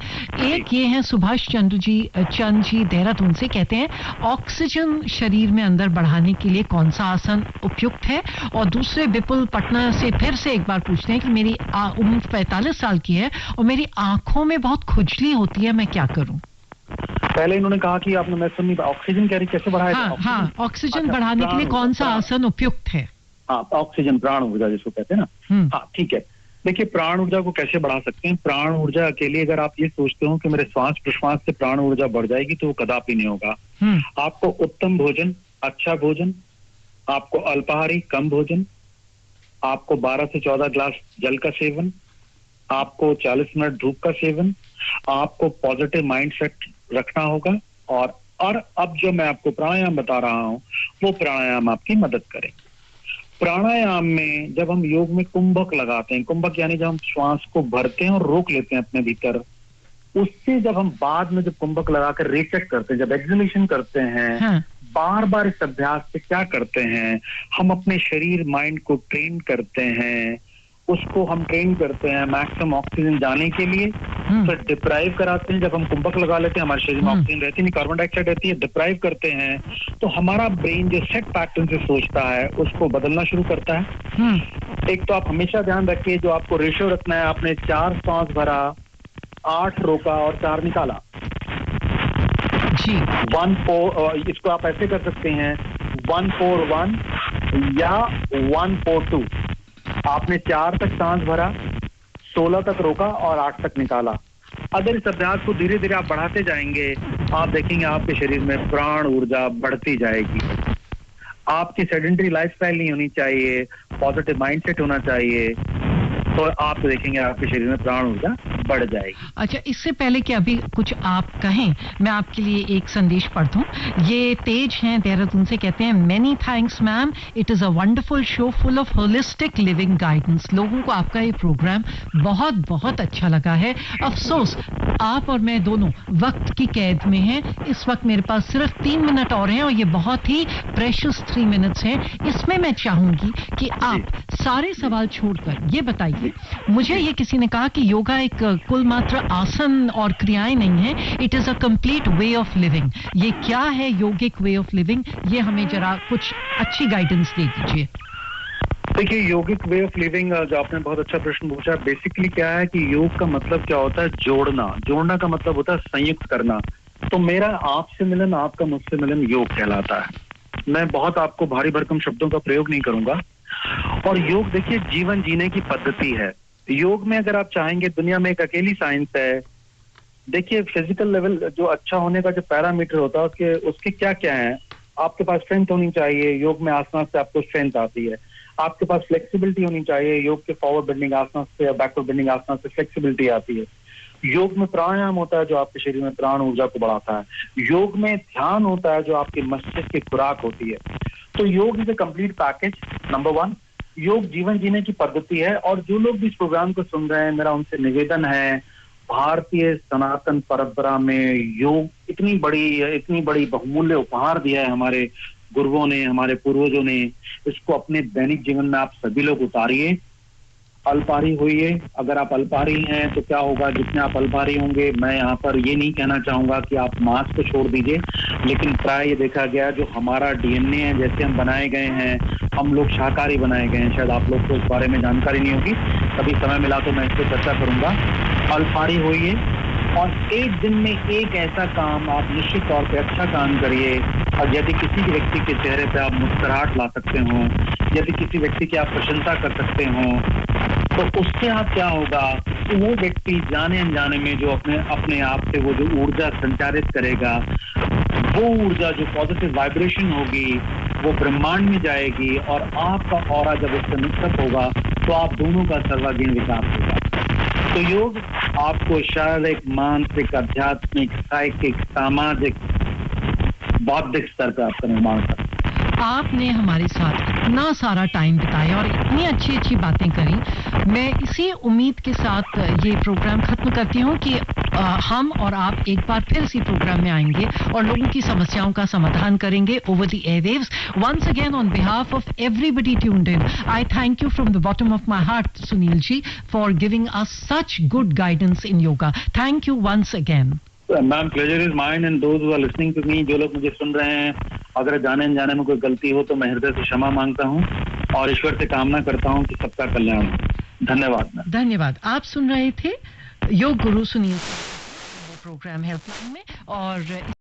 एक ये है सुभाष चंद जी देहरादून से, कहते हैं ऑक्सीजन शरीर में अंदर बढ़ाने के लिए कौन सा आसन उपयुक्त है? और दूसरे विपुल पटना से फिर से एक बार पूछते हैं कि मेरी उम्र 45 साल की है और मेरी आंखों में बहुत खुजली होती है, मैं क्या करूं? पहले इन्होंने कहा कि आपने, मैं सुनी, ऑक्सीजन कैरी कैसे बढ़ाया? हाँ, ऑक्सीजन बढ़ाने के लिए कौन सा आसन उपयुक्त है? हाँ, ऑक्सीजन प्राण ऊर्जा जिसको कहते हैं ना। हाँ ठीक है, देखिए प्राण ऊर्जा को कैसे बढ़ा सकते हैं? प्राण ऊर्जा अकेले अगर आप ये सोचते हो कि मेरे श्वास प्रश्वास से प्राण ऊर्जा बढ़ जाएगी तो वो कदापि नहीं होगा। आपको उत्तम भोजन, अच्छा भोजन, आपको अल्पाहारी कम भोजन, आपको 12 से 14 ग्लास जल का सेवन, आपको 40 मिनट धूप का सेवन, आपको पॉजिटिव माइंडसेट रखना होगा, और अब जो मैं आपको प्राणायाम बता रहा हूँ वो प्राणायाम आपकी मदद करें। प्राणायाम में जब हम योग में कुंभक लगाते हैं, कुंभक यानी जब हम श्वास को भरते हैं और रोक लेते हैं अपने भीतर, उससे जब हम बाद में जब कुंभक लगाकर रीचेक करते हैं, जब एक्सहेलेशन करते हैं, बार बार इस अभ्यास से क्या करते हैं, हम अपने शरीर माइंड को ट्रेन करते हैं, उसको हम ट्रेन करते हैं मैक्सिमम ऑक्सीजन जाने के लिए, फिर डिप्राइव कराते हैं। जब हम कुंभक लगा लेते हैं, हमारे शरीर में ऑक्सीजन रहती नहीं, कार्बन डाइऑक्साइड रहती है, डिप्राइव करते हैं, तो हमारा ब्रेन जो सेट पैटर्न से सोचता है उसको बदलना शुरू करता है। एक तो आप हमेशा ध्यान रखिए, जो आपको रेशियो रखना है, आपने 4 सांस भरा, 8 रोका और 4 निकाला। 1-4, इसको आप ऐसे कर सकते हैं 1-4-1 या 1-4-2। आपने 4 तक सांस भरा, 16 तक रोका और 8 तक निकाला। अगर इस अभ्यास को धीरे धीरे आप बढ़ाते जाएंगे, आप देखेंगे आपके शरीर में प्राण ऊर्जा बढ़ती जाएगी। आपकी सेडेंटरी लाइफस्टाइल नहीं होनी चाहिए, पॉजिटिव माइंडसेट होना चाहिए, तो आप देखेंगे आपके शरीर में प्राण ऊर्जा बढ़ जाएगी। अच्छा, इससे पहले कि अभी कुछ आप कहें, मैं आपके लिए एक संदेश पढ़ दूं। ये तेज हैं देहरादून से, कहते हैं many thanks ma'am, it is a wonderful show full of holistic living guidance. लोगों को आपका ये प्रोग्राम बहुत बहुत अच्छा लगा है। अफसोस आप और मैं दोनों वक्त की कैद में हैं। इस वक्त मेरे पास सिर्फ 3 मिनट और हैं और ये बहुत ही प्रेशियस 3 मिनट्स हैं। इसमें मैं चाहूंगी कि आप सारे सवाल छोड़कर ये बताइए, मुझे ये किसी ने कहा कि योगा एक कुल मात्र आसन और क्रियाएं नहीं है, it is a complete way of living. ये क्या है योगिक वे ऑफ लिविंग? ये हमें जरा कुछ अच्छी गाइडेंस दे दीजिए। देखिए, योगिक वे ऑफ लिविंग, जो आपने बहुत अच्छा प्रश्न पूछा, बेसिकली क्या है कि योग का मतलब क्या होता है? जोड़ना का मतलब होता है संयुक्त करना। तो मेरा आपसे मिलन, आपका मुझसे मिलन योग कहलाता है। मैं बहुत आपको भारी भरकम शब्दों का प्रयोग नहीं करूंगा। और योग देखिए जीवन जीने की पद्धति है। योग में अगर आप चाहेंगे, दुनिया में एक अकेली साइंस है। देखिए फिजिकल लेवल जो अच्छा होने का जो पैरामीटर होता है उसके क्या क्या है? आपके पास स्ट्रेंथ होनी चाहिए, योग में आसना से आपको स्ट्रेंथ आती है। आपके पास फ्लेक्सिबिलिटी होनी चाहिए, योग के फॉरवर्ड बेंडिंग आसना से या बैकवर्ड बेंडिंग आसना से फ्लेक्सिबिलिटी आती है। योग में प्राणायाम होता है जो आपके शरीर में प्राण ऊर्जा को बढ़ाता है। योग में ध्यान होता है जो आपके मस्तिष्क की खुराक होती है। तो योग is a complete package. Number 1, योग जीवन जीने की पद्धति है। और जो लोग भी इस प्रोग्राम को सुन रहे हैं, मेरा उनसे निवेदन है, भारतीय सनातन परंपरा में योग इतनी बड़ी बहुमूल्य उपहार दिया है हमारे गुरुओं ने, हमारे पूर्वजों ने। इसको अपने दैनिक जीवन में आप सभी लोग उतारिए अल्पाहारी होइए। अगर आप अल्पाहारी हैं तो क्या होगा, जितने आप अल्पाहारी होंगे, मैं यहाँ पर ये नहीं कहना चाहूँगा कि आप मांस को छोड़ दीजिए, लेकिन प्राय ये देखा गया जो हमारा डीएनए है, जैसे हम बनाए गए हैं, हम लोग शाकाहारी बनाए गए हैं। शायद आप लोग को इस बारे में जानकारी नहीं होगी, कभी समय मिला तो मैं इस पर चर्चा करूँगा। अल्पाहारी होइए और एक दिन में एक ऐसा काम आप निश्चित तौर पे अच्छा काम करिए। और यदि किसी भी व्यक्ति के चेहरे पे आप मुस्कुराहट ला सकते हो, यदि किसी व्यक्ति की आप प्रशंसा कर सकते हो, तो उससे आप क्या होगा कि वो व्यक्ति जाने अनजाने में जो अपने आप से वो जो ऊर्जा संचारित करेगा, वो ऊर्जा जो पॉजिटिव वाइब्रेशन होगी वो ब्रह्मांड में जाएगी और आपका ऑरा जब उससे मिक्सअप होगा तो आप दोनों का सर्वांगीण विकास होगा। तो योग आपको शारीरिक, मानसिक, आध्यात्मिक, साइकिक, सामाजिक, बौद्धिक स्तर पर आपका निर्माण करता है। आपने हमारे साथ इतना सारा टाइम बिताया और इतनी अच्छी अच्छी बातें करी। मैं इसी उम्मीद के साथ ये प्रोग्राम खत्म करती हूँ कि हम और आप एक बार फिर इसी प्रोग्राम में आएंगे और लोगों की समस्याओं का समाधान करेंगे over the airwaves. Once again on behalf of everybody tuned in, I thank you from the bottom of my heart, Sunil ji, for giving us such good guidance in yoga. Thank you once again. Ma'am, pleasure is mine and those who are listening to me, जो लोग मुझे सुन रहे हैं, अगर जाने अनजाने में कोई गलती हो तो मैं हृदय से क्षमा मांगता हूँ और ईश्वर से कामना करता हूँ कि सबका कल्याण हो। धन्यवाद मैम। धन्यवाद। आप सुन रहे थे योग गुरु सुनील प्रोग्राम हेल्पलाइन में और